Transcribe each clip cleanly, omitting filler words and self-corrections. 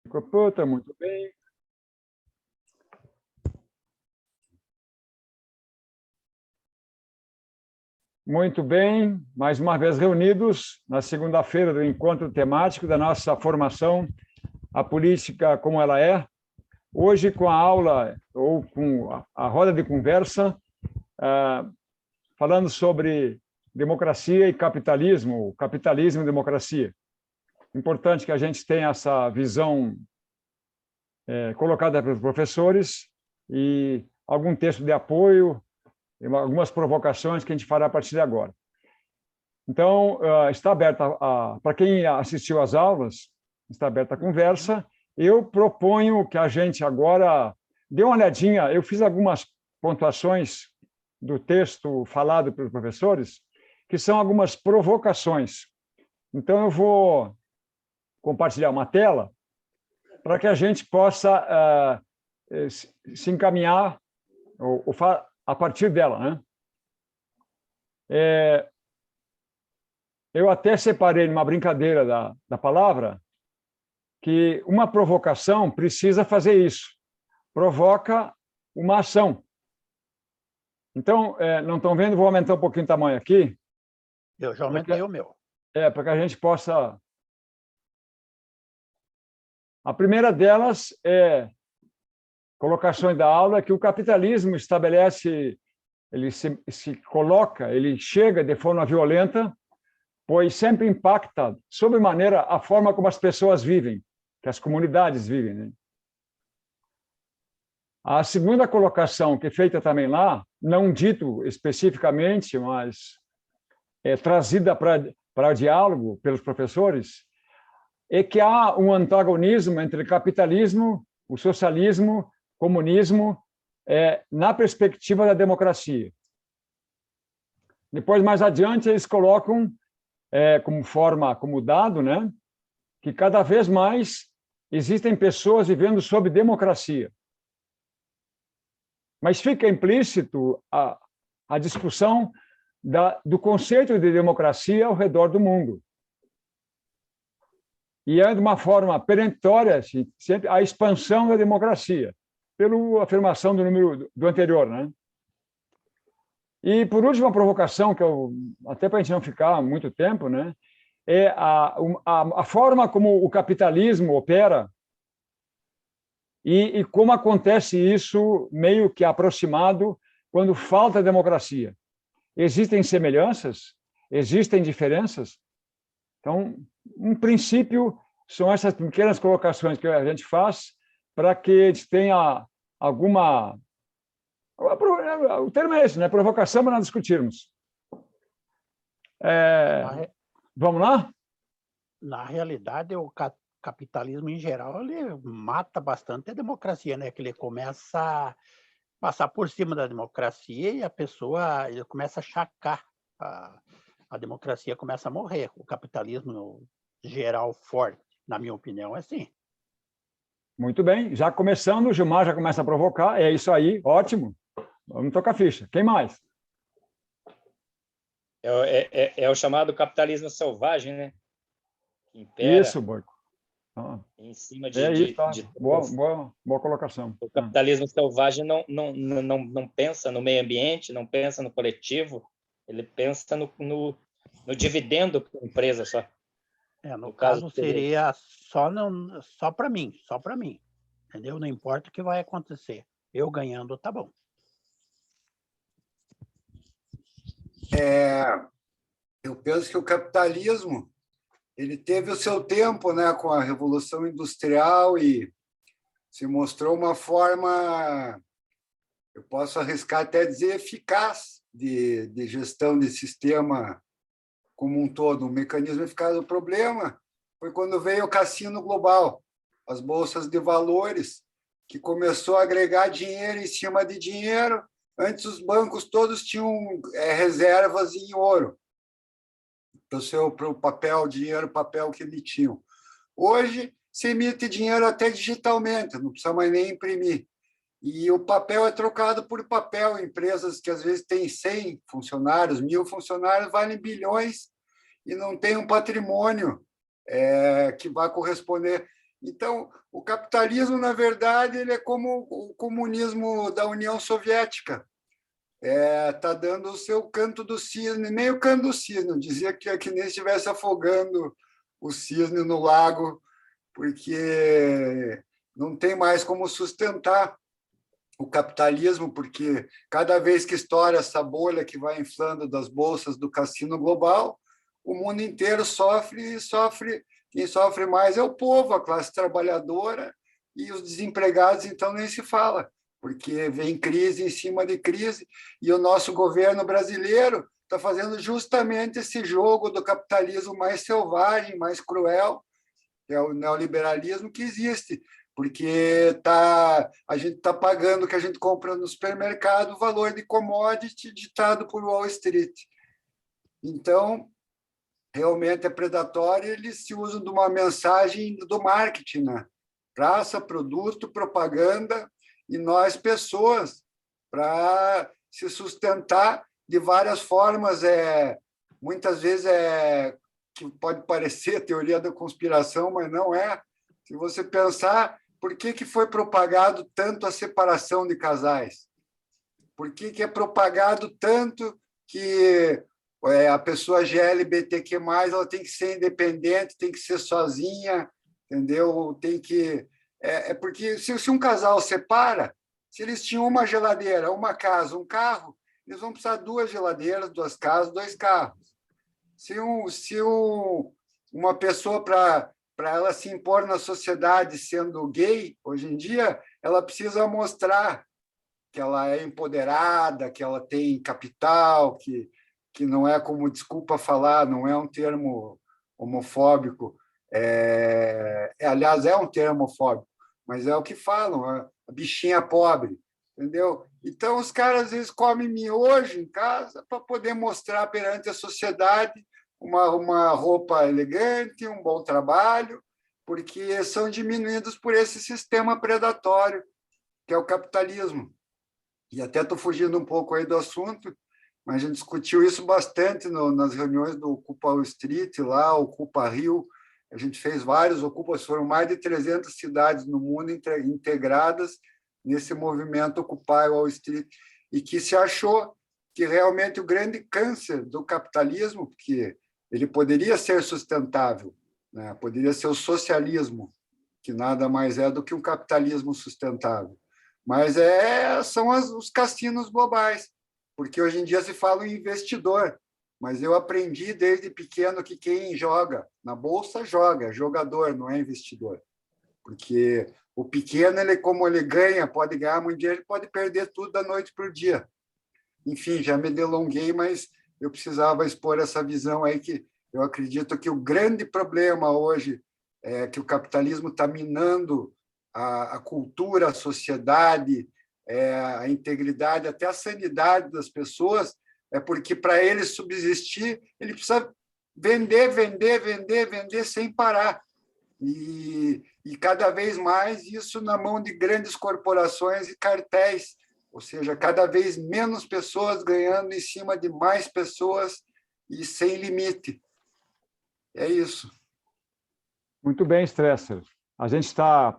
Puta, muito bem. Muito bem, mais uma vez reunidos na segunda-feira do encontro temático da nossa formação, a política como ela é. Hoje com a aula, ou com a roda de conversa, falando sobre democracia e capitalismo, capitalismo e democracia. Importante que a gente tenha essa visão colocada pelos professores e algum texto de apoio, algumas provocações que a gente fará a partir de agora. Então, está aberta, para quem assistiu às aulas, está aberta a conversa. Eu proponho que a gente agora dê uma olhadinha, eu fiz algumas pontuações do texto falado pelos professores, que são algumas provocações. Então, eu vou compartilhar uma tela para que a gente possa se encaminhar a partir dela, né? Eu até separei numa brincadeira da palavra que uma provocação precisa fazer isso, provoca uma ação. Então, não estão vendo? Vou aumentar um pouquinho o tamanho aqui. Eu já aumentei o meu. Para que a gente possa... A primeira delas é colocações da aula que o capitalismo estabelece, ele se coloca, ele chega de forma violenta, pois sempre impacta sobremaneira a forma como as pessoas vivem, que as comunidades vivem, né? A segunda colocação, que é feita também lá, não dito especificamente, mas trazida para diálogo pelos professores, é que há um antagonismo entre capitalismo, o socialismo, comunismo, na perspectiva da democracia. Depois, mais adiante, eles colocam como dado, né, que cada vez mais existem pessoas vivendo sob democracia. Mas fica implícito a discussão do conceito de democracia ao redor do mundo. E é de uma forma perentória, assim, sempre a expansão da democracia, pela afirmação do número do anterior, né? E, por último, a provocação, que até para a gente não ficar muito tempo, né, é a forma como o capitalismo opera e como acontece isso meio que aproximado quando falta democracia. Existem semelhanças? Existem diferenças? Então, um princípio são essas pequenas colocações que a gente faz para que a gente tenha alguma... O termo é esse, né? Provocação para nós discutirmos. Vamos lá? Na realidade, o capitalismo, em geral, ele mata bastante a democracia, né? Que ele começa a passar por cima da democracia e ele começa a chacar. A democracia começa a morrer. O capitalismo, geral, forte, na minha opinião, é assim. Muito bem. Já começando, o Gilmar já começa a provocar. É isso aí, ótimo. Vamos tocar a ficha. Quem mais? É o chamado capitalismo selvagem, né? Que impera isso, Boico. em cima de boa colocação. O capitalismo selvagem não pensa no meio ambiente, não pensa no coletivo, ele pensa no dividendo para a empresa só. No caso seria só para mim, entendeu? Não importa o que vai acontecer. Eu ganhando, tá bom. Eu penso que o capitalismo ele teve o seu tempo, né, com a Revolução Industrial e se mostrou uma forma, eu posso arriscar até dizer, eficaz de gestão de sistema como um todo, um mecanismo eficaz. O problema foi quando veio o cassino global, as bolsas de valores, que começou a agregar dinheiro em cima de dinheiro. Antes, os bancos todos tinham reservas em ouro, para o papel, dinheiro, papel que emitiam. Hoje, se emite dinheiro até digitalmente, não precisa mais nem imprimir. E o papel é trocado por papel. Empresas que, às vezes, têm 100 funcionários, 1.000 funcionários, valem bilhões e não tem um patrimônio que vai corresponder. Então, o capitalismo, na verdade, ele é como o comunismo da União Soviética. Está dando o seu canto do cisne, nem o canto do cisne. Eu dizia que é que nem estivesse afogando o cisne no lago, porque não tem mais como sustentar o capitalismo, porque cada vez que estoura essa bolha que vai inflando das bolsas do cassino global, o mundo inteiro sofre e sofre. Quem sofre mais é o povo, a classe trabalhadora, e os desempregados, então, nem se fala, porque vem crise em cima de crise, e o nosso governo brasileiro está fazendo justamente esse jogo do capitalismo mais selvagem, mais cruel, que é o neoliberalismo que existe, porque a gente está pagando o que a gente compra no supermercado, o valor de commodity ditado por Wall Street. Então, realmente é predatório, eles se usam de uma mensagem do marketing, né? Praça, produto, propaganda, e nós, pessoas, para se sustentar de várias formas. Muitas vezes que pode parecer teoria da conspiração, mas não é. Se você pensar, por que foi propagado tanto a separação de casais? Por que é propagado tanto que a pessoa GLBTQ+, ela tem que ser independente, tem que ser sozinha, entendeu? Tem que... porque se um casal separa, se eles tinham uma geladeira, uma casa, um carro, eles vão precisar 2 geladeiras, 2 casas, 2 carros. Se uma pessoa, para ela se impor na sociedade sendo gay, hoje em dia, ela precisa mostrar que ela é empoderada, que ela tem capital, que não é, como desculpa falar, não é um termo homofóbico, aliás, é um termo homofóbico, mas é o que falam, a bichinha pobre, entendeu? Então, os caras, às vezes, comem miojo em casa para poder mostrar perante a sociedade uma roupa elegante, um bom trabalho, porque são diminuídos por esse sistema predatório, que é o capitalismo. E até estou fugindo um pouco aí do assunto, mas a gente discutiu isso bastante nas reuniões do Ocupa Wall Street, lá, Ocupa Rio. A gente fez vários Ocupas, foram mais de 300 cidades no mundo integradas nesse movimento Occupy Wall Street, e que se achou que realmente o grande câncer do capitalismo, porque ele poderia ser sustentável, né? Poderia ser o socialismo, que nada mais é do que um capitalismo sustentável. Mas são os cassinos globais, porque hoje em dia se fala em investidor, mas eu aprendi desde pequeno que quem joga na bolsa é jogador, não é investidor. Porque o pequeno, como ele ganha, pode ganhar muito dinheiro, pode perder tudo da noite para o dia. Enfim, já me delonguei, mas eu precisava expor essa visão aí, que eu acredito que o grande problema hoje é que o capitalismo está minando a cultura, a sociedade, a integridade, até a sanidade das pessoas, porque para ele subsistir, ele precisa vender sem parar. E cada vez mais isso na mão de grandes corporações e cartéis, ou seja, cada vez menos pessoas ganhando em cima de mais pessoas e sem limite. É isso. Muito bem, Stresser. A gente está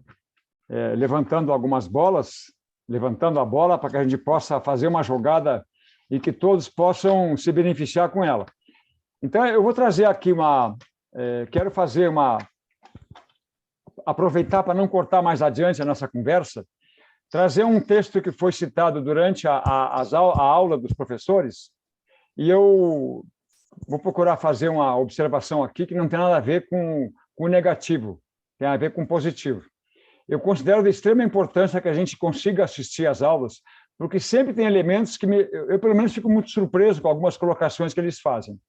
levantando algumas bolas, levantando a bola para que a gente possa fazer uma jogada e que todos possam se beneficiar com ela. Então, eu vou trazer aqui quero fazer aproveitar para não cortar mais adiante a nossa conversa, trazer um texto que foi citado durante a aula dos professores, e eu vou procurar fazer uma observação aqui que não tem nada a ver com o negativo, tem a ver com o positivo. Eu considero de extrema importância que a gente consiga assistir às aulas, porque sempre tem elementos que eu, pelo menos, fico muito surpreso com algumas colocações que eles fazem.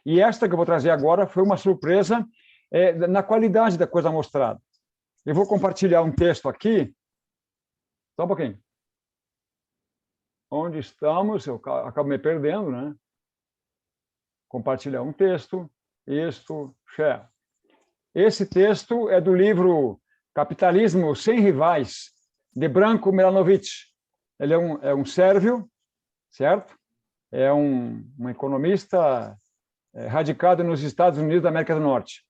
E esta que eu vou trazer agora foi uma surpresa na qualidade da coisa mostrada. Eu vou compartilhar um texto aqui. Só um pouquinho. Onde estamos? Eu acabo me perdendo, né? Compartilhar um texto. Share. Esse texto é do livro Capitalismo Sem Rivais, de Branko Milanovic. Ele é um sérvio, certo? É um economista radicado nos Estados Unidos da América do Norte.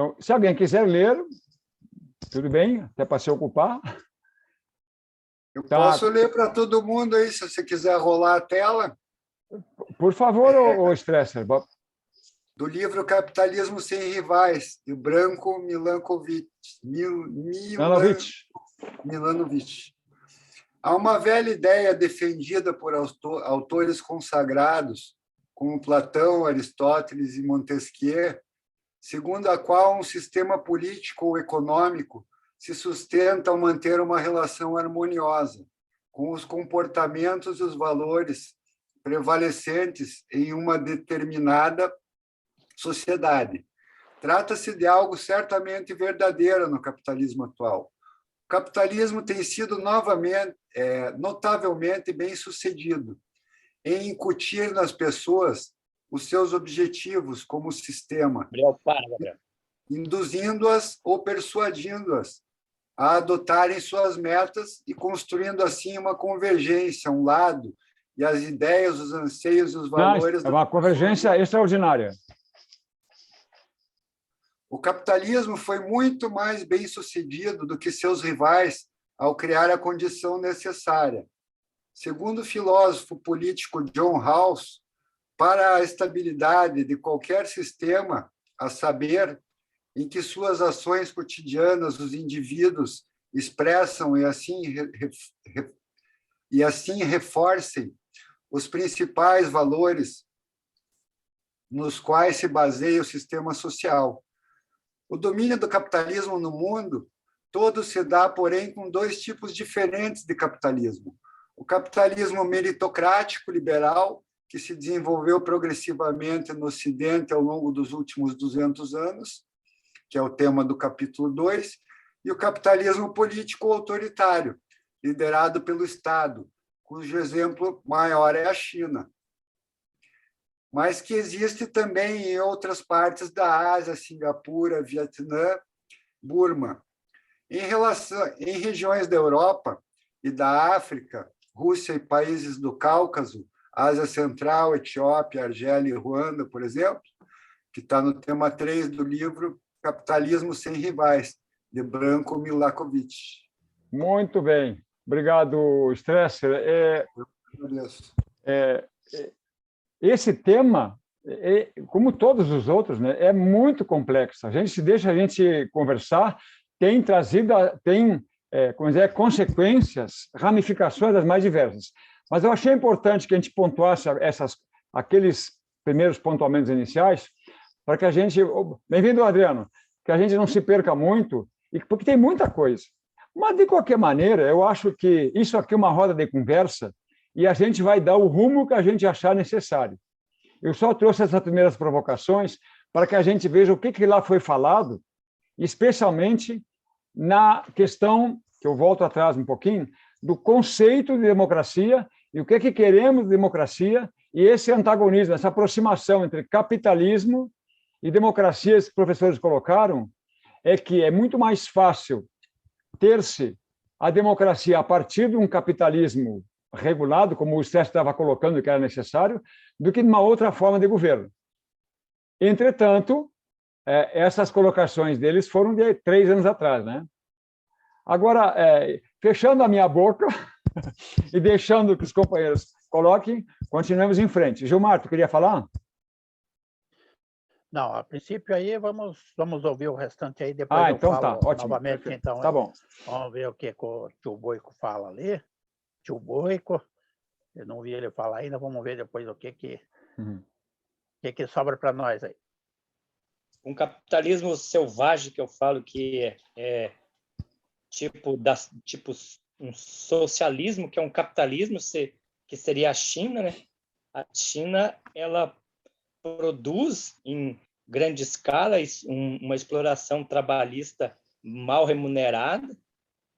Então, se alguém quiser ler, tudo bem, até para se ocupar. Eu Tá. posso ler para todo mundo aí, se você quiser rolar a tela. Por favor, ô Stresser. Do livro Capitalismo Sem Rivais, de Branko Milanovic. Milanovic. Há uma velha ideia defendida por autores consagrados, como Platão, Aristóteles e Montesquieu, segundo a qual um sistema político ou econômico se sustenta ao manter uma relação harmoniosa com os comportamentos e os valores prevalecentes em uma determinada sociedade. Trata-se de algo certamente verdadeiro no capitalismo atual. O capitalismo tem sido notavelmente bem-sucedido em incutir nas pessoas os seus objetivos como sistema, induzindo-as ou persuadindo-as a adotarem suas metas e construindo assim uma convergência, um lado, e as ideias, os anseios e os valores... É uma convergência extraordinária. O capitalismo foi muito mais bem-sucedido do que seus rivais ao criar a condição necessária. Segundo o filósofo político John Rawls, para a estabilidade de qualquer sistema, a saber, em que suas ações cotidianas os indivíduos expressam e assim reforcem os principais valores nos quais se baseia o sistema social. O domínio do capitalismo no mundo todo se dá, porém, com dois tipos diferentes de capitalismo. O capitalismo meritocrático liberal, que se desenvolveu progressivamente no Ocidente ao longo dos últimos 200 anos, que é o tema do capítulo 2, e o capitalismo político autoritário, liderado pelo Estado, cujo exemplo maior é a China, mas que existe também em outras partes da Ásia, Singapura, Vietnã, Burma. Em regiões da Europa e da África, Rússia e países do Cáucaso, Ásia Central, Etiópia, Argélia e Ruanda, por exemplo, que está no tema 3 do livro Capitalismo Sem Rivais, de Branko Milanovic. Muito bem. Obrigado, Stresser. Esse tema, como todos os outros, né, é muito complexo. Se deixa a gente conversar, tem trazido, consequências, ramificações das mais diversas. Mas eu achei importante que a gente pontuasse aqueles primeiros pontuamentos iniciais, para que a gente... Bem-vindo, Adriano. Que a gente não se perca muito, porque tem muita coisa. Mas, de qualquer maneira, eu acho que isso aqui é uma roda de conversa e a gente vai dar o rumo que a gente achar necessário. Eu só trouxe essas primeiras provocações para que a gente veja o que lá foi falado, especialmente na questão, que eu volto atrás um pouquinho, do conceito de democracia e o que queremos de democracia e esse antagonismo, essa aproximação entre capitalismo e democracia, que os professores colocaram, é que é muito mais fácil ter-se a democracia a partir de um capitalismo regulado, como o Stresser estava colocando que era necessário, do que de uma outra forma de governo. Entretanto, essas colocações deles foram de 3 anos atrás, né? Agora, fechando a minha boca e deixando que os companheiros coloquem, continuamos em frente. Gilmar, tu queria falar? Não, a princípio aí vamos ouvir o restante aí, depois eu então falo tá, ótimo, novamente. perfeito. Então, tá bom. Vamos ver o que o tio Boico fala ali. Tio Boico, eu não vi ele falar ainda, vamos ver depois o que sobra para nós aí. Um capitalismo selvagem, que eu falo que é tipo um socialismo, que é um capitalismo, que seria a China, né? A China, ela produz em grande escala uma exploração trabalhista mal remunerada,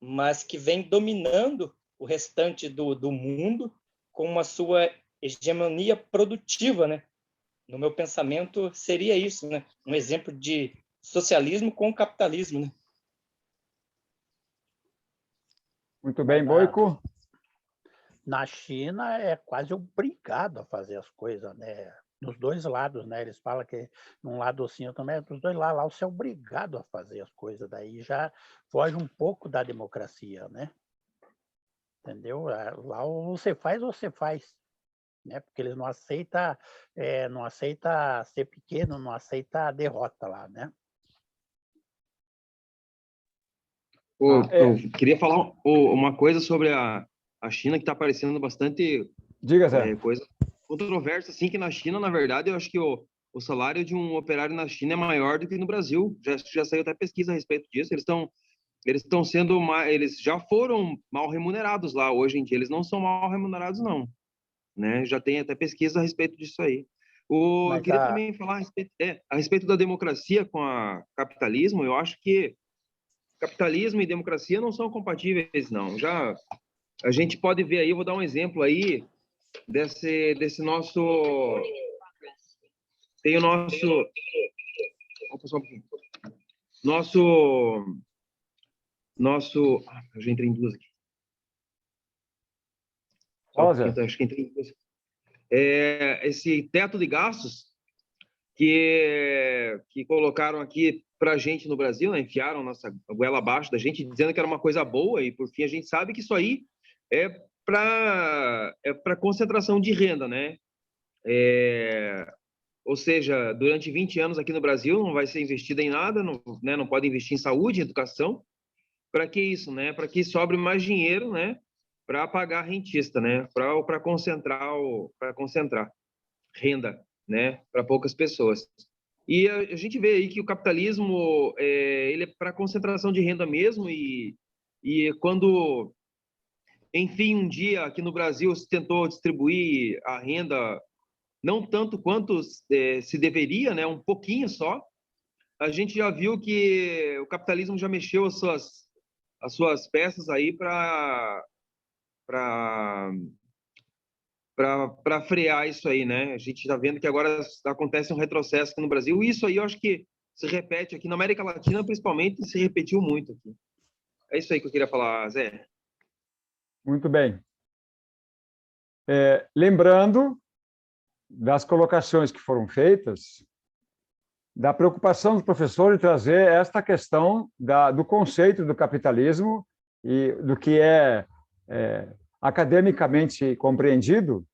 mas que vem dominando o restante do mundo com a sua hegemonia produtiva, né? No meu pensamento, seria isso, né? Um exemplo de socialismo com capitalismo, né? Muito bem, Boico. Na China é quase obrigado a fazer as coisas, né? nos dois lados, né? Eles falam que num lado assim, eu também, dos dois lados, lá você é obrigado a fazer as coisas, daí já foge um pouco da democracia, né? Entendeu? Lá ou você faz, né? Porque eles não aceita ser pequeno, não aceita a derrota lá, né? Eu queria falar uma coisa sobre a China que está aparecendo bastante Diga, Zé. coisa controversa, assim, que na China, na verdade, eu acho que o salário de um operário na China é maior do que no Brasil. Já saiu até pesquisa a respeito disso. Eles estão sendo eles já foram mal remunerados lá. Hoje em dia eles não são mal remunerados, não, né? Já tem até pesquisa a respeito disso aí. Eu queria também falar a respeito da democracia com o capitalismo. Eu acho que capitalismo e democracia não são compatíveis, não. Já a gente pode ver aí, eu vou dar um exemplo aí desse nosso... Tem o nosso... Eu já entrei em duas aqui. Fala, Zé. Acho que entrei em duas. Esse teto de gastos que colocaram aqui para a gente no Brasil, né? Enfiaram nossa goela abaixo da gente, dizendo que era uma coisa boa, e por fim a gente sabe que isso aí é para concentração de renda, né? Ou seja, durante 20 anos aqui no Brasil não vai ser investido em nada, não pode investir em saúde, em educação. Para que isso, né? Para que sobre mais dinheiro, né? Para pagar rentista, né? Para concentrar renda, né? Para poucas pessoas. E a gente vê aí que o capitalismo ele é para concentração de renda mesmo, e quando, enfim, um dia aqui no Brasil se tentou distribuir a renda não tanto quanto se deveria, né? Um pouquinho só, a gente já viu que o capitalismo já mexeu as suas peças aí para frear isso aí, né? A gente está vendo que agora acontece um retrocesso aqui no Brasil, e isso aí eu acho que se repete aqui na América Latina, principalmente, se repetiu muito aqui. É isso aí que eu queria falar, Zé. Muito bem. Lembrando das colocações que foram feitas, da preocupação do professor em trazer esta questão do conceito do capitalismo e do que é academicamente compreendido,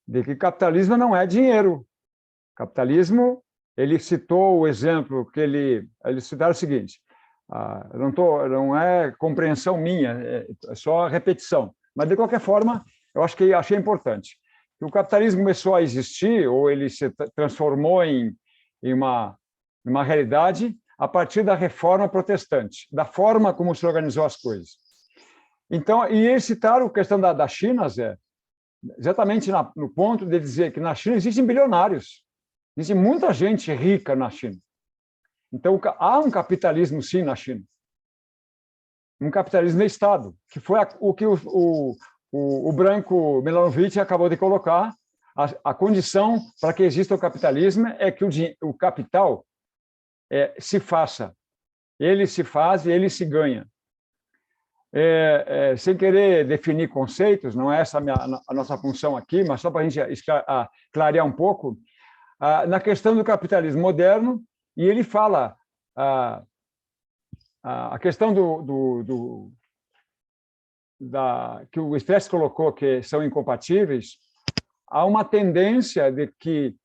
de que capitalismo não é dinheiro. Capitalismo, ele citou o exemplo que ele citaram o seguinte, não é compreensão minha, é só repetição, mas de qualquer forma, eu achei importante. O capitalismo começou a existir, ou ele se transformou em uma realidade a partir da reforma protestante, da forma como se organizou as coisas. Então, e eles citaram a questão da China, Zé, exatamente no ponto de dizer que na China existem bilionários, existe muita gente rica na China. Então, há um capitalismo, sim, na China. Um capitalismo de Estado, que foi o que o Branko Milanovic acabou de colocar. A condição para que exista o capitalismo é que o capital se faça. Ele se faz e ele se ganha. Sem querer definir conceitos, não é essa a nossa função aqui, mas só para a gente clarear um pouco, na questão do capitalismo moderno, e ele fala a questão que o Strauss colocou, que são incompatíveis. Há uma tendência de que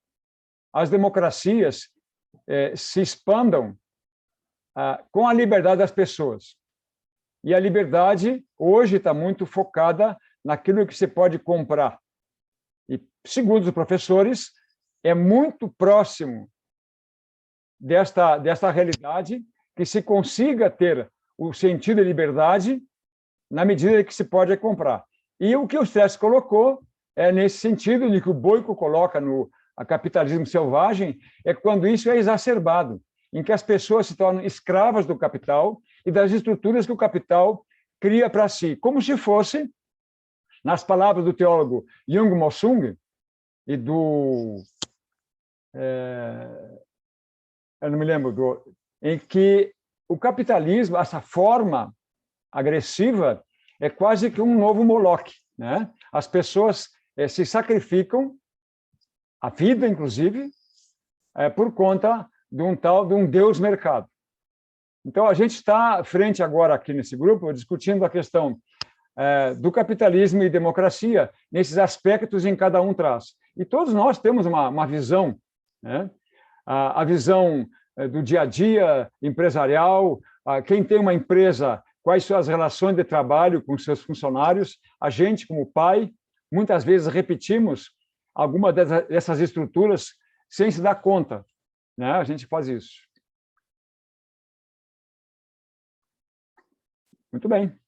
as democracias se expandam com a liberdade das pessoas. E a liberdade, hoje, está muito focada naquilo que se pode comprar. E, segundo os professores, é muito próximo desta realidade que se consiga ter o sentido de liberdade na medida que se pode comprar. E o que o Strauss colocou é nesse sentido de que o Boyko coloca no capitalismo selvagem, é quando isso é exacerbado, em que as pessoas se tornam escravas do capital e das estruturas que o capital cria para si, como se fosse, nas palavras do teólogo Jung Mossung e eu não me lembro, em que o capitalismo, essa forma agressiva, é quase que um novo Moloch, né? As pessoas se sacrificam a vida, inclusive, por conta de um Deus mercado. Então, a gente está frente agora aqui nesse grupo discutindo a questão do capitalismo e democracia nesses aspectos em cada um traz. E todos nós temos uma visão, né? A visão do dia a dia empresarial, quem tem uma empresa, quais são as relações de trabalho com seus funcionários, a gente, como pai, muitas vezes repetimos alguma dessas estruturas sem se dar conta, né? A gente faz isso. Muito bem.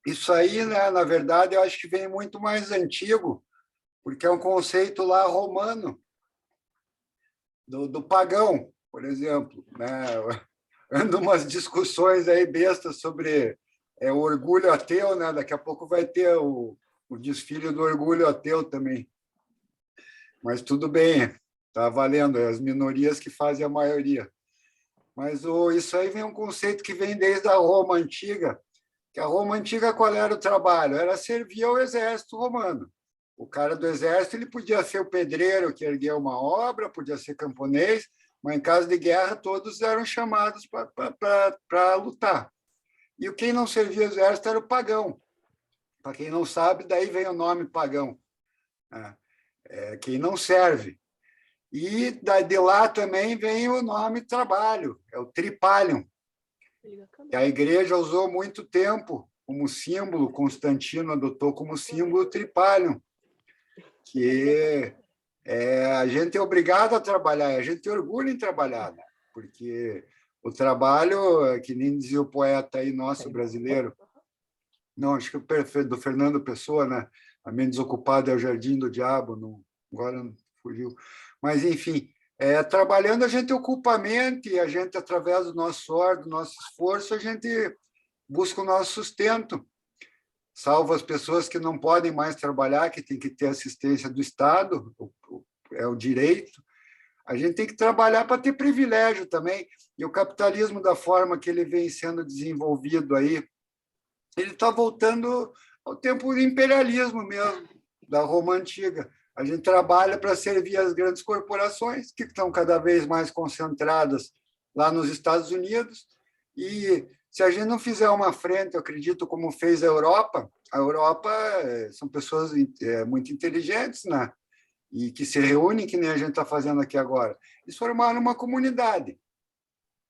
Isso aí, né, na verdade, eu acho que vem muito mais antigo, porque é um conceito lá romano, do pagão, por exemplo, né? Ando umas discussões aí bestas sobre o orgulho ateu, né? Daqui a pouco vai ter o desfile do orgulho ateu também. Mas tudo bem, está valendo, é as minorias que fazem a maioria. Mas isso aí vem um conceito que vem desde a Roma Antiga, que a Roma Antiga, qual era o trabalho? Era servir ao exército romano. O cara do exército ele podia ser o pedreiro que ergueu uma obra, podia ser camponês, mas em caso de guerra todos eram chamados para lutar. E quem não servia ao exército era o pagão. Para quem não sabe, daí vem o nome pagão. Quem não serve. E de lá também vem o nome trabalho, é o tripalium. E a igreja usou muito tempo como símbolo, Constantino adotou como símbolo o tripalium, que a gente é obrigado a trabalhar, a gente tem orgulho em trabalhar, né? Porque o trabalho, que nem dizia o poeta aí nosso brasileiro, não, acho que do Fernando Pessoa, né? A mente desocupada é o jardim do diabo, não, agora fugiu. Mas, enfim, trabalhando a gente ocupa a mente, a gente, através do nosso suor, do nosso esforço, a gente busca o nosso sustento, salvo as pessoas que não podem mais trabalhar, que tem que ter assistência do Estado, é o direito. A gente tem que trabalhar para ter privilégio também. E o capitalismo, da forma que ele vem sendo desenvolvido aí, ele está voltando ao tempo do imperialismo mesmo, da Roma Antiga. A gente trabalha para servir as grandes corporações, que estão cada vez mais concentradas lá nos Estados Unidos. E se a gente não fizer uma frente, eu acredito, como fez a Europa são pessoas muito inteligentes, né? E que se reúnem, que nem a gente está fazendo aqui agora. Eles formaram uma comunidade.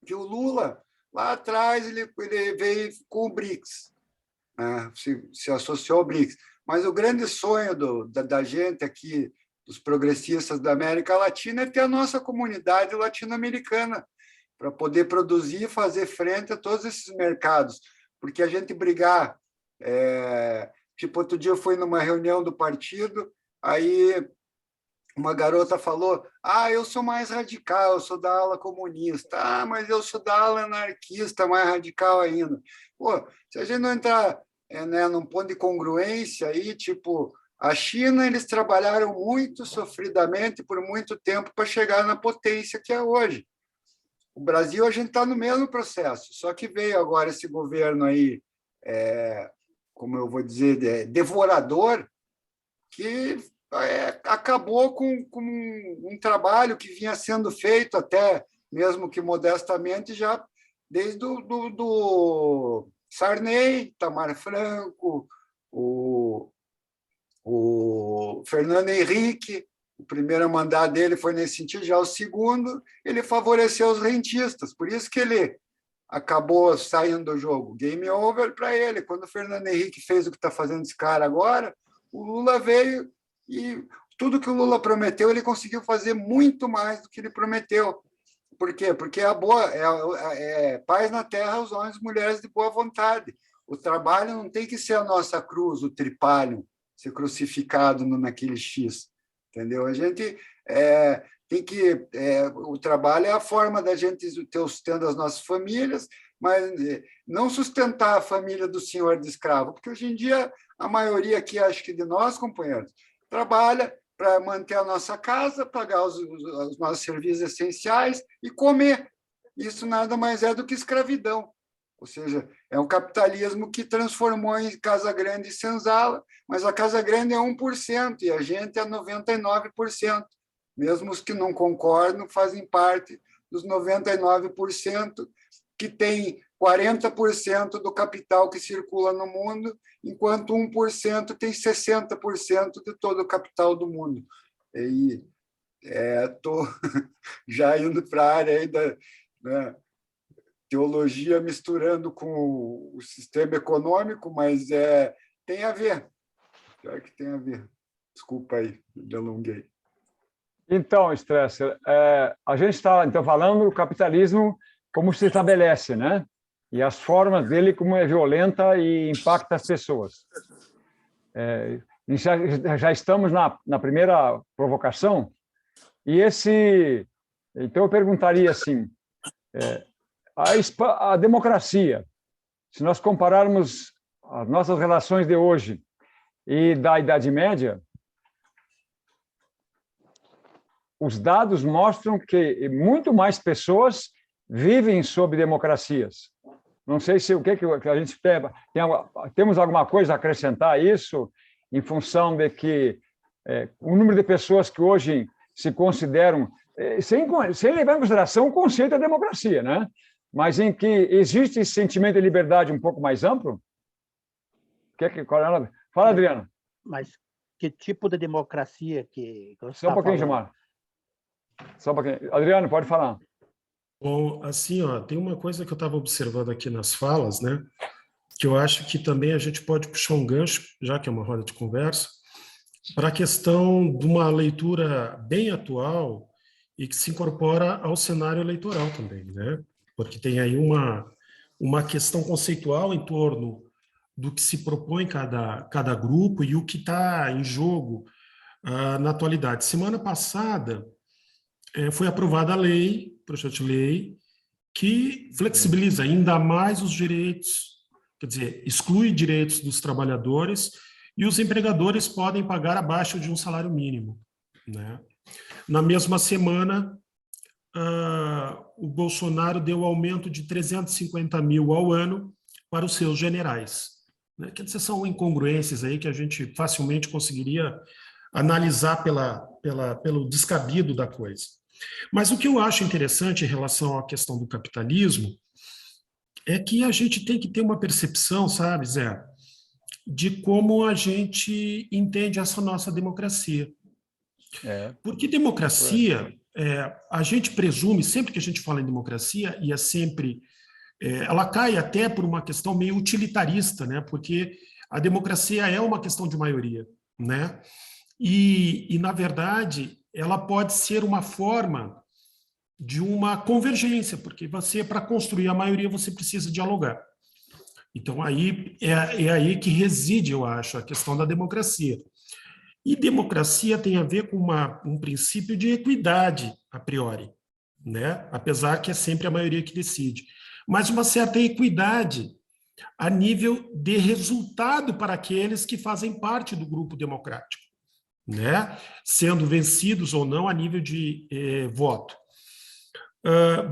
Que o Lula, lá atrás, ele veio com o BRICS, né? Se associou ao BRICS. Mas o grande sonho da gente aqui, dos progressistas da América Latina, é ter a nossa comunidade latino-americana para poder produzir e fazer frente a todos esses mercados. Porque a gente brigar... tipo, outro dia eu fui numa reunião do partido, aí uma garota falou, eu sou mais radical, eu sou da ala comunista. Mas eu sou da ala anarquista, mais radical ainda. Pô, se a gente não entrar... num ponto de congruência aí, tipo, a China, eles trabalharam muito sofridamente por muito tempo para chegar na potência que é hoje. O Brasil, a gente está no mesmo processo, só que veio agora esse governo aí, como eu vou dizer, devorador, que acabou com um trabalho que vinha sendo feito até, mesmo que modestamente, já desde do Sarney, Itamar Franco, o Fernando Henrique, o primeiro mandato dele foi nesse sentido, já o segundo, ele favoreceu os rentistas, por isso que ele acabou saindo do jogo. Game over para ele. Quando o Fernando Henrique fez o que está fazendo esse cara agora, o Lula veio e tudo que o Lula prometeu, ele conseguiu fazer muito mais do que ele prometeu. Por quê? Porque paz na terra aos homens e mulheres de boa vontade. O trabalho não tem que ser a nossa cruz, o tripalium, ser crucificado naquele X. Entendeu? A gente tem que... o trabalho é a forma da gente ter o sustento das nossas famílias, mas não sustentar a família do senhor de escravo, porque hoje em dia a maioria aqui, acho que de nós, companheiros, trabalha para manter a nossa casa, pagar os nossos serviços essenciais e comer. isso nada mais é do que escravidão. Ou seja, é um capitalismo que transformou em Casa Grande e Senzala, mas a Casa Grande é 1% e a gente é 99%. Mesmo os que não concordam fazem parte dos 99% que tem 40% do capital que circula no mundo, enquanto 1% tem 60% de todo o capital do mundo. E estou já indo para a área aí da, né, teologia misturando com o sistema econômico, mas tem a ver. Claro que tem a ver. Desculpa aí, me alonguei. Então, Stresser, a gente está então falando do capitalismo como se estabelece, né? E as formas dele como é violenta e impacta as pessoas. Já estamos na primeira provocação, e então eu perguntaria assim, a democracia, se nós compararmos as nossas relações de hoje e da Idade Média, os dados mostram que muito mais pessoas vivem sob democracias. Não sei se o que a gente temos alguma coisa a acrescentar a isso, em função de que o número de pessoas que hoje se consideram, sem levar em consideração o conceito da democracia, né? Mas em que existe esse sentimento de liberdade um pouco mais amplo? Fala, Adriano. Mas que tipo de democracia que você Só um pouquinho, Gilmar. Só um pouquinho. Adriano, pode falar. Bom, assim, tem uma coisa que eu estava observando aqui nas falas, né, que eu acho que também a gente pode puxar um gancho, já que é uma roda de conversa, para a questão de uma leitura bem atual e que se incorpora ao cenário eleitoral também, né? Porque tem aí uma questão conceitual em torno do que se propõe cada grupo e o que está em jogo na atualidade. Semana passada foi aprovada a lei, projeto de lei, que flexibiliza ainda mais os direitos, quer dizer, exclui direitos dos trabalhadores e os empregadores podem pagar abaixo de um salário mínimo, né? Na mesma semana, o Bolsonaro deu aumento de 350 mil ao ano para os seus generais, né? Quer dizer, são incongruências aí que a gente facilmente conseguiria analisar pelo descabido da coisa. Mas o que eu acho interessante em relação à questão do capitalismo é que a gente tem que ter uma percepção, sabe, Zé, de como a gente entende essa nossa democracia. Porque democracia, a gente presume, sempre que a gente fala em democracia, e sempre... ela cai até por uma questão meio utilitarista, né? Porque a democracia é uma questão de maioria, né? E na verdade, ela pode ser uma forma de uma convergência, porque para construir a maioria, você precisa dialogar. Então, aí é aí que reside, eu acho, a questão da democracia. E democracia tem a ver com um princípio de equidade, a priori, né? Apesar que é sempre a maioria que decide. Mas uma certa equidade a nível de resultado para aqueles que fazem parte do grupo democrático, né? Sendo vencidos ou não a nível de voto.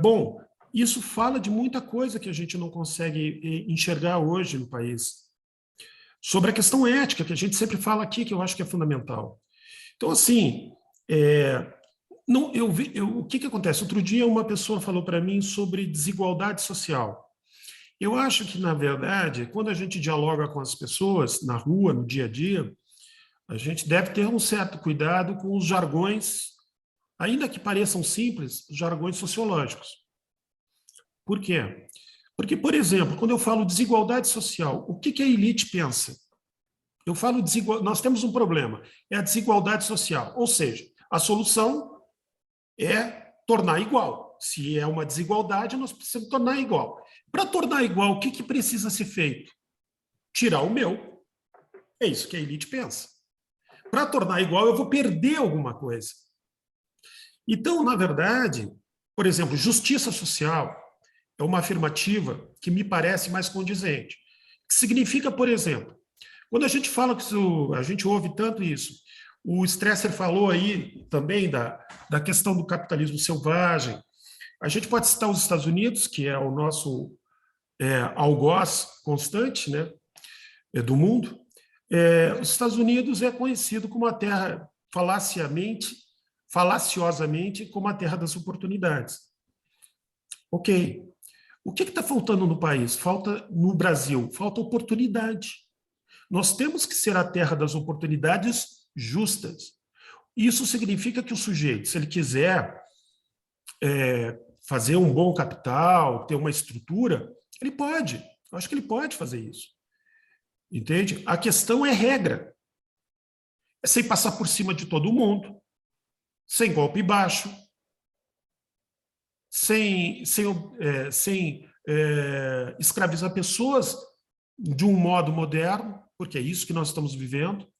Bom, isso fala de muita coisa que a gente não consegue enxergar hoje no país. Sobre a questão ética, que a gente sempre fala aqui, que eu acho que é fundamental. Então, assim, o que acontece? Outro dia uma pessoa falou para mim sobre desigualdade social. Eu acho que, na verdade, quando a gente dialoga com as pessoas na rua, no dia a dia, a gente deve ter um certo cuidado com os jargões, ainda que pareçam simples, jargões sociológicos. Por quê? Porque, por exemplo, quando eu falo desigualdade social, o que a elite pensa? Eu falo nós temos um problema, é a desigualdade social, ou seja, a solução é tornar igual. Se é uma desigualdade, nós precisamos tornar igual. Para tornar igual, o que precisa ser feito? Tirar o meu. É isso que a elite pensa. Para tornar igual, eu vou perder alguma coisa. Então, na verdade, por exemplo, justiça social é uma afirmativa que me parece mais condizente. Que significa, por exemplo, quando a gente fala que a gente ouve tanto isso, o Stresser falou aí também da questão do capitalismo selvagem, A gente pode citar os Estados Unidos, que é o nosso algoz constante, né, do mundo. Os Estados Unidos é conhecido como a terra, falaciosamente, como a terra das oportunidades. Ok. O que está faltando no país? Falta no Brasil? Falta oportunidade. Nós temos que ser a terra das oportunidades justas. Isso significa que o sujeito, se ele quiser fazer um bom capital, ter uma estrutura, ele pode. Eu acho que ele pode fazer isso. Entende? A questão é regra. É sem passar por cima de todo mundo, sem golpe baixo, sem escravizar pessoas de um modo moderno, porque é isso que nós estamos vivendo.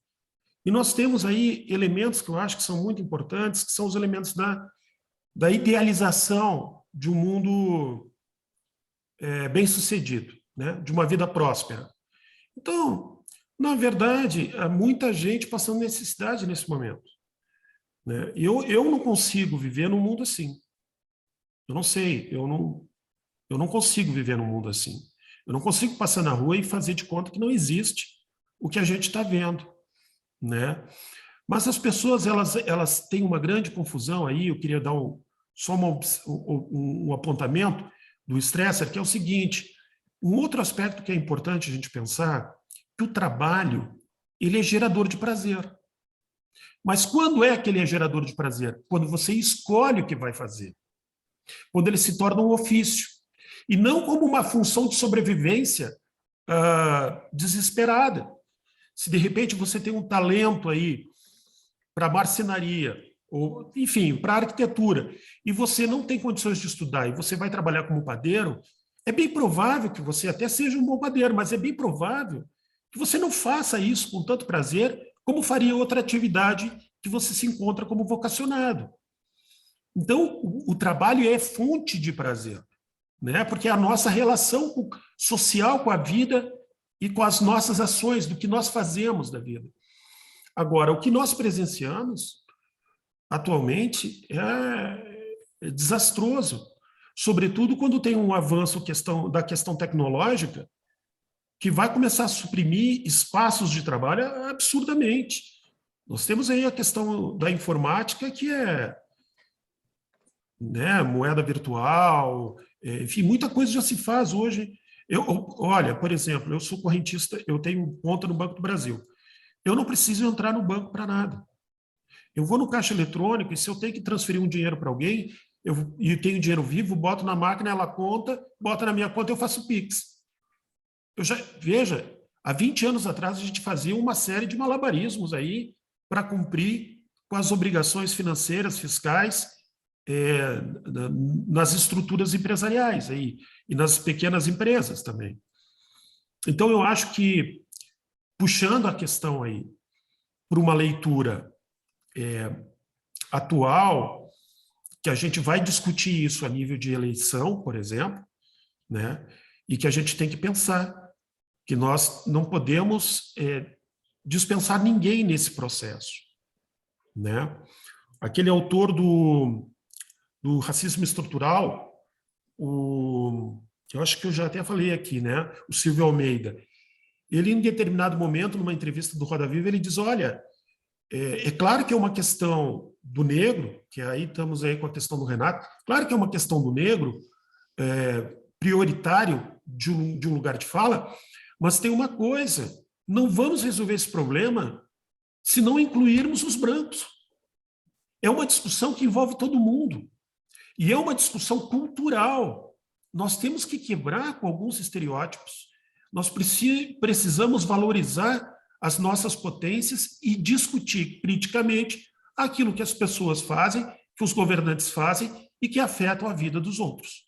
E nós temos aí elementos que eu acho que são muito importantes, que são os elementos da idealização de um mundo bem-sucedido, né? De uma vida próspera. Então, na verdade, há muita gente passando necessidade nesse momento, né? Eu não consigo viver num mundo assim. Eu não sei, eu não consigo viver num mundo assim. Eu não consigo passar na rua e fazer de conta que não existe o que a gente está vendo, né? Mas as pessoas, elas têm uma grande confusão aí. Eu queria dar só um apontamento do Stresser, que é o seguinte: um outro aspecto que é importante a gente pensar, que o trabalho, ele é gerador de prazer. Mas quando é que ele é gerador de prazer? Quando você escolhe o que vai fazer. Quando ele se torna um ofício. E não como uma função de sobrevivência desesperada. Se de repente você tem um talento aí para marcenaria, ou, enfim, para arquitetura, e você não tem condições de estudar, e você vai trabalhar como padeiro, é bem provável que você até seja um bom padeiro, mas é bem provável que você não faça isso com tanto prazer como faria outra atividade que você se encontra como vocacionado. Então, o trabalho é fonte de prazer, né? Porque é a nossa relação social com a vida e com as nossas ações, do que nós fazemos da vida. Agora, o que nós presenciamos atualmente é desastroso, sobretudo quando tem um avanço da questão tecnológica, que vai começar a suprimir espaços de trabalho absurdamente. Nós temos aí a questão da informática, que é, né, moeda virtual, enfim, muita coisa já se faz hoje. Olha, por exemplo, eu sou correntista, eu tenho conta no Banco do Brasil. Eu não preciso entrar no banco para nada. Eu vou no caixa eletrônico e se eu tenho que transferir um dinheiro para alguém, e tenho dinheiro vivo, boto na máquina, ela conta, bota na minha conta, eu faço Pix. Veja, há 20 anos atrás a gente fazia uma série de malabarismos aí para cumprir com as obrigações financeiras, fiscais, nas estruturas empresariais aí, e nas pequenas empresas também. Então, eu acho que, puxando a questão aí para uma leitura atual, que a gente vai discutir isso a nível de eleição, por exemplo, né? E que a gente tem que pensar que nós não podemos dispensar ninguém nesse processo, né? Aquele autor do racismo estrutural, eu acho que eu já até falei aqui, né? O Silvio Almeida. Ele, em determinado momento, numa entrevista do Roda Viva, ele diz: olha, é claro que é uma questão do negro, que aí estamos aí com a questão do Renato, claro que é uma questão do negro prioritário de um lugar de fala, mas tem uma coisa: não vamos resolver esse problema se não incluirmos os brancos. É uma discussão que envolve todo mundo. E é uma discussão cultural. Nós temos que quebrar com alguns estereótipos. Nós precisamos valorizar as nossas potências e discutir criticamente aquilo que as pessoas fazem, que os governantes fazem e que afetam a vida dos outros.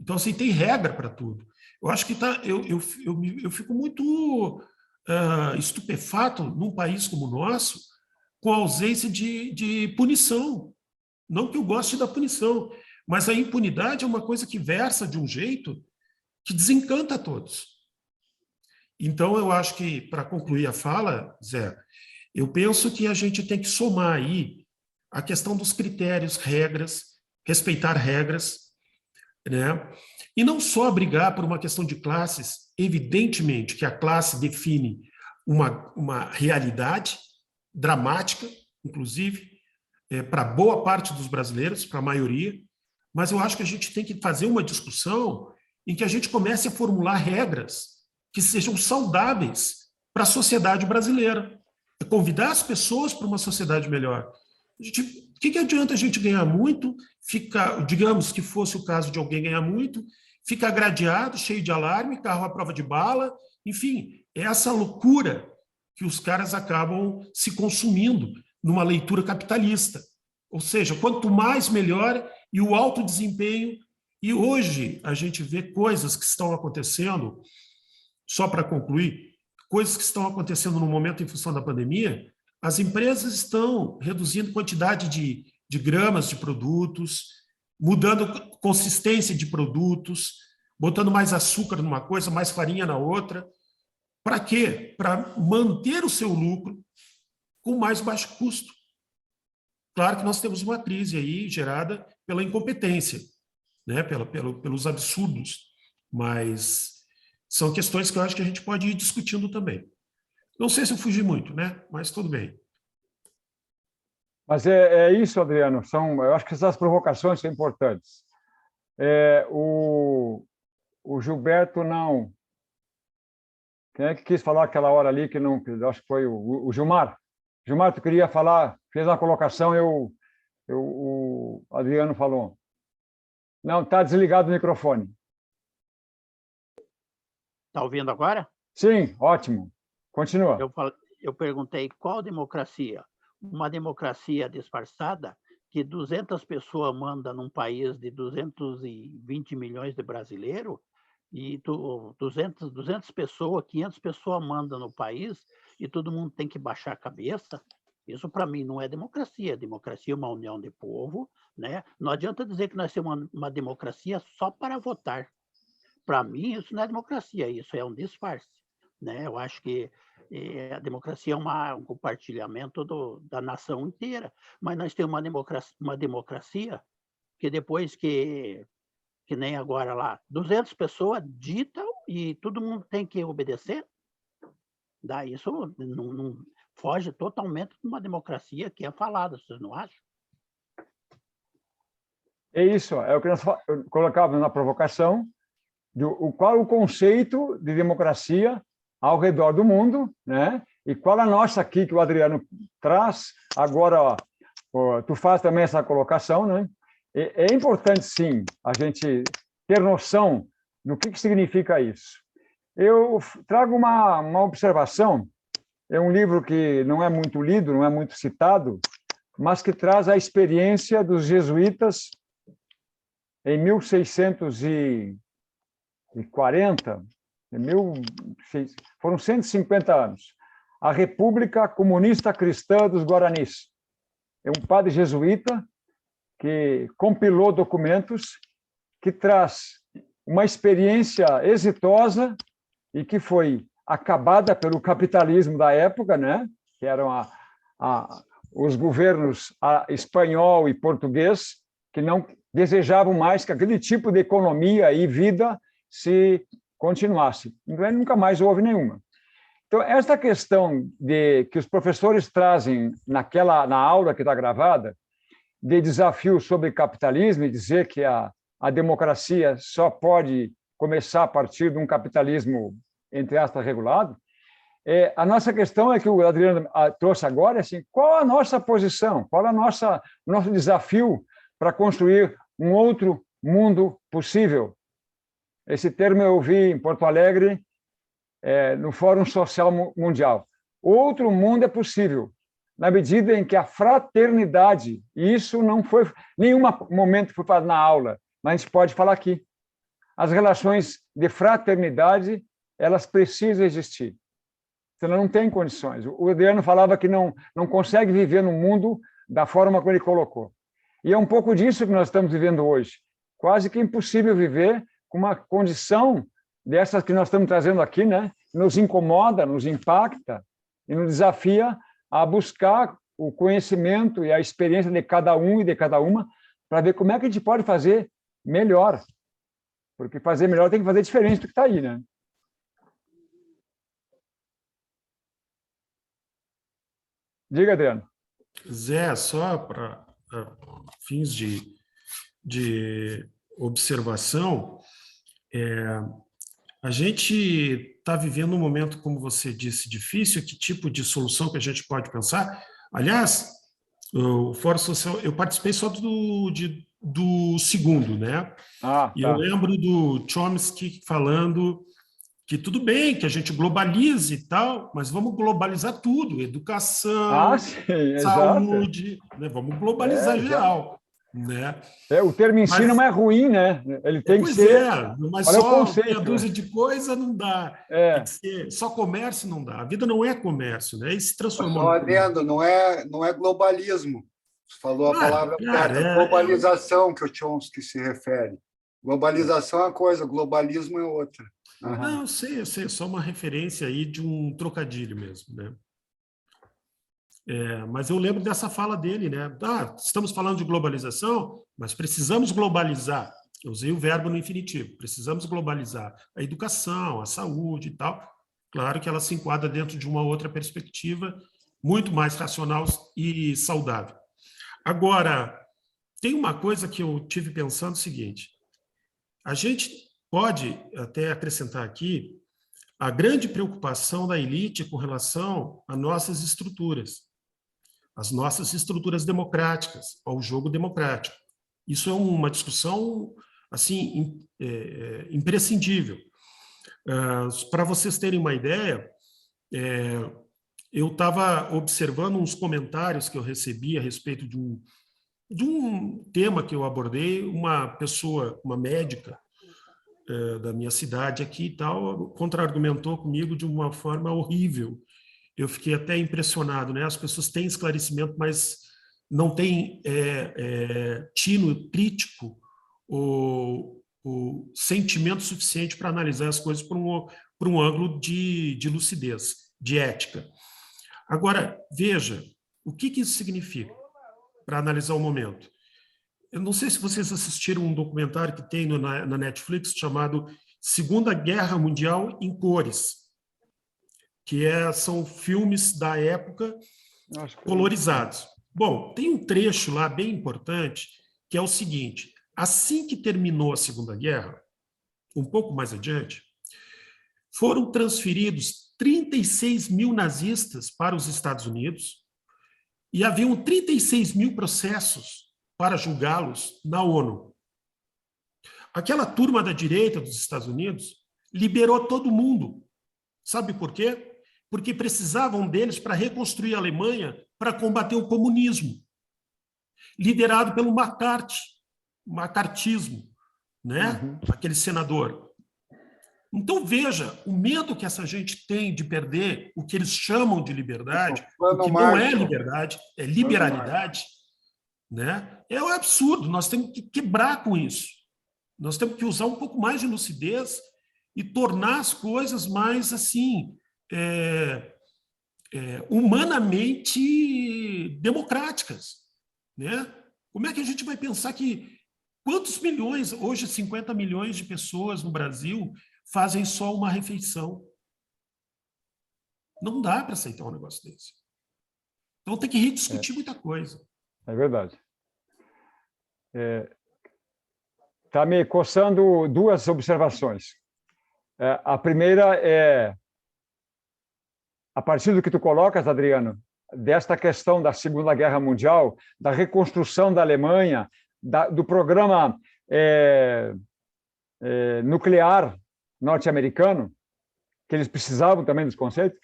Então, assim, tem regra para tudo. Eu acho que eu fico muito estupefato num país como o nosso com a ausência de punição. Não que eu goste da punição, mas a impunidade é uma coisa que versa de um jeito que desencanta a todos. Então, eu acho que, para concluir a fala, Zé, eu penso que a gente tem que somar aí a questão dos critérios, regras, respeitar regras, né? E não só brigar por uma questão de classes, evidentemente que a classe define uma realidade dramática, inclusive, para boa parte dos brasileiros, para a maioria, mas eu acho que a gente tem que fazer uma discussão em que a gente comece a formular regras que sejam saudáveis para a sociedade brasileira. Convidar as pessoas para uma sociedade melhor. O que adianta a gente ganhar muito, digamos que fosse o caso de alguém ganhar muito, ficar gradeado, cheio de alarme, carro à prova de bala, enfim, é essa loucura que os caras acabam se consumindo numa leitura capitalista. Ou seja, quanto mais melhor, e o alto desempenho. E hoje a gente vê coisas que estão acontecendo, só para concluir, coisas que estão acontecendo no momento em função da pandemia. As empresas estão reduzindo quantidade de gramas de produtos, mudando consistência de produtos, botando mais açúcar numa coisa, mais farinha na outra. Para quê? Para manter o seu lucro com mais baixo custo. Claro que nós temos uma crise aí gerada pela incompetência, né? Pelos absurdos, mas são questões que eu acho que a gente pode ir discutindo também. Não sei se eu fugi muito, né? Mas tudo bem. Mas é isso, Adriano. Eu acho que essas provocações são importantes. O Gilberto não. Quem é que quis falar aquela hora ali que não? Acho que foi o Gilmar. Gilmar, tu queria falar, fez uma colocação, o Adriano falou. Não, está desligado o microfone. Está ouvindo agora? Sim, ótimo. Continua. Eu perguntei qual democracia? Uma democracia disfarçada que 200 pessoas mandam num país de 220 milhões de brasileiros e 200 pessoas, 500 pessoas mandam no país e todo mundo tem que baixar a cabeça. Isso, para mim, não é democracia. Democracia é uma união de povo, né? Não adianta dizer que nós temos uma democracia só para votar. Para mim, isso não é democracia, isso é um disfarce, né? Eu acho que a democracia é um compartilhamento da nação inteira, mas nós temos uma democracia que depois que nem agora lá, 200 pessoas ditam e todo mundo tem que obedecer, daí isso não foge totalmente de uma democracia que é falada, vocês não acham? É isso, é o que nós colocávamos na provocação, qual o conceito de democracia ao redor do mundo, né? E qual a nossa aqui que o Adriano traz. Agora, tu faz também essa colocação, né? É importante, sim, a gente ter noção do que significa isso. Eu trago uma observação, é um livro que não é muito lido, não é muito citado, mas que traz a experiência dos jesuítas em 1640, foram 150 anos. A República Comunista Cristã dos Guaranis. É um padre jesuíta que compilou documentos que traz uma experiência exitosa e que foi acabada pelo capitalismo da época, né? Que eram os governos espanhol e português, que não desejavam mais que aquele tipo de economia e vida se continuasse. Então, nunca mais houve nenhuma. Então, esta questão que os professores trazem na aula que está gravada, de desafio sobre capitalismo e dizer que a democracia só pode começar a partir de um capitalismo, entre aspas, regulado, a nossa questão é que o Adriano trouxe agora, é assim, qual a nossa posição, qual é o nosso desafio para construir um outro mundo possível? Esse termo eu ouvi em Porto Alegre, no Fórum Social Mundial. Outro mundo é possível, na medida em que a fraternidade, e isso não foi, nenhum momento foi falado na aula, mas a gente pode falar aqui. As relações de fraternidade, elas precisam existir. Senão não tem condições. O Adriano falava que não consegue viver no mundo da forma como ele colocou. E é um pouco disso que nós estamos vivendo hoje. Quase que impossível viver com uma condição dessas que nós estamos trazendo aqui, né? Nos incomoda, nos impacta e nos desafia a buscar o conhecimento e a experiência de cada um e de cada uma para ver como é que a gente pode fazer melhor. porque fazer melhor tem que fazer diferente do que está aí, né? Diga, Adriano. Zé, só para fins de observação, a gente está vivendo um momento, como você disse, difícil. Que tipo de solução que a gente pode pensar? Aliás, o Fórum Social, eu participei só do segundo, né? E eu Tá. lembro do Chomsky falando que tudo bem que a gente globalize e tal, mas vamos globalizar tudo, educação, Sim, exato. saúde, né? Vamos globalizar geral, né? O termo em si não é ruim, né? Ele tem que ser... mas Olha o só conceito, meia dúzia de coisa não dá. Tem que ser, só comércio não dá. A vida não é comércio, né? E se transformou. Só adendo, não é globalismo. Você falou a palavra certa, globalização, que o Chomsky se refere. Globalização é uma coisa, globalismo é outra. Não, eu sei, é só uma referência aí de um trocadilho mesmo, né? Mas eu lembro dessa fala dele, né? Estamos falando de globalização, mas precisamos globalizar. Eu usei o verbo no infinitivo. Precisamos globalizar a educação, a saúde e tal. Claro que ela se enquadra dentro de uma outra perspectiva muito mais racional e saudável. Agora, tem uma coisa que eu tive pensando o seguinte: a gente pode até acrescentar aqui a grande preocupação da elite com relação às nossas estruturas, as nossas estruturas democráticas, ao jogo democrático. Isso é uma discussão assim imprescindível. Para vocês terem uma ideia, eu estava observando uns comentários que eu recebi a respeito de um tema que eu abordei. Uma pessoa, uma médica da minha cidade aqui e tal, contra-argumentou comigo de uma forma horrível. Eu fiquei até impressionado, né? As pessoas têm esclarecimento, mas não têm tino crítico ou sentimento suficiente para analisar as coisas por um ângulo de lucidez, de ética. Agora, veja, o que isso significa para analisar o momento? Eu não sei se vocês assistiram um documentário que tem na Netflix chamado Segunda Guerra Mundial em Cores, que são filmes da época colorizados. Bom, tem um trecho lá bem importante que é o seguinte: assim que terminou a Segunda Guerra, um pouco mais adiante, foram transferidos 36 mil nazistas para os Estados Unidos e haviam 36 mil processos para julgá-los na ONU. Aquela turma da direita dos Estados Unidos liberou todo mundo. Sabe por quê? Porque precisavam deles para reconstruir a Alemanha, para combater o comunismo, liderado pelo macartismo, né? Aquele senador. Então, veja, o medo que essa gente tem de perder o que eles chamam de liberdade, o que não é liberdade, é liberalidade, né? É um absurdo. Nós temos que quebrar com isso. Nós temos que usar um pouco mais de lucidez e tornar as coisas mais assim humanamente democráticas, né? Como é que a gente vai pensar que quantos milhões, hoje 50 milhões de pessoas no Brasil fazem só uma refeição? Não dá para aceitar um negócio desse. Então tem que rediscutir muita coisa. É verdade. Está me coçando duas observações. A primeira é, a partir do que tu colocas, Adriano, desta questão da Segunda Guerra Mundial, da reconstrução da Alemanha, do programa nuclear norte-americano, que eles precisavam também dos conceitos,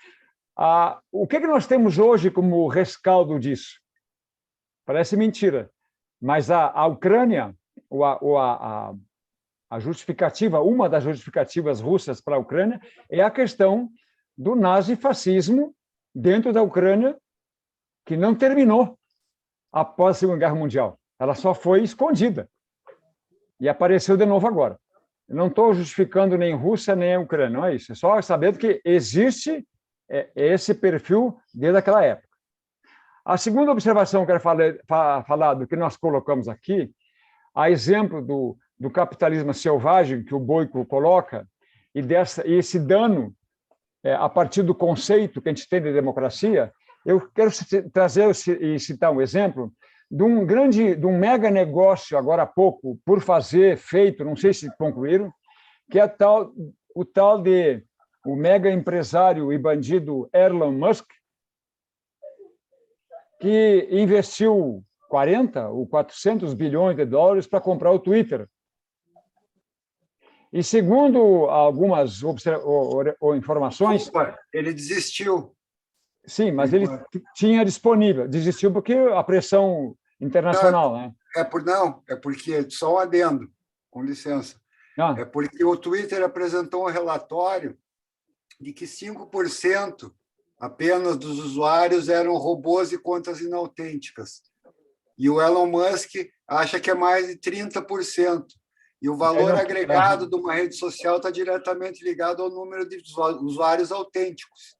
o que nós temos hoje como rescaldo disso? Parece mentira, mas a Ucrânia, a justificativa, uma das justificativas russas para a Ucrânia é a questão do nazifascismo dentro da Ucrânia, que não terminou após a Segunda Guerra Mundial. Ela só foi escondida e apareceu de novo agora. Eu não estou justificando nem Rússia nem a Ucrânia, não é isso. É só sabendo que existe esse perfil desde aquela época. A segunda observação que eu quero falar do que nós colocamos aqui, a exemplo do capitalismo selvagem que o Boiko coloca e esse dano a partir do conceito que a gente tem de democracia, eu quero trazer e citar um exemplo de um mega negócio agora há pouco por fazer, feito, não sei se concluíram, que é o mega empresário e bandido Elon Musk, que investiu 40 ou 400 bilhões de dólares para comprar o Twitter. E segundo algumas informações... Opa, ele desistiu. Sim, mas ele tinha disponível. Desistiu porque a pressão internacional, né? É porque, só um adendo, com licença, é porque o Twitter apresentou um relatório de que 5% apenas dos usuários eram robôs e contas inautênticas. E o Elon Musk acha que é mais de 30%. E o valor agregado de uma rede social está diretamente ligado ao número de usuários autênticos.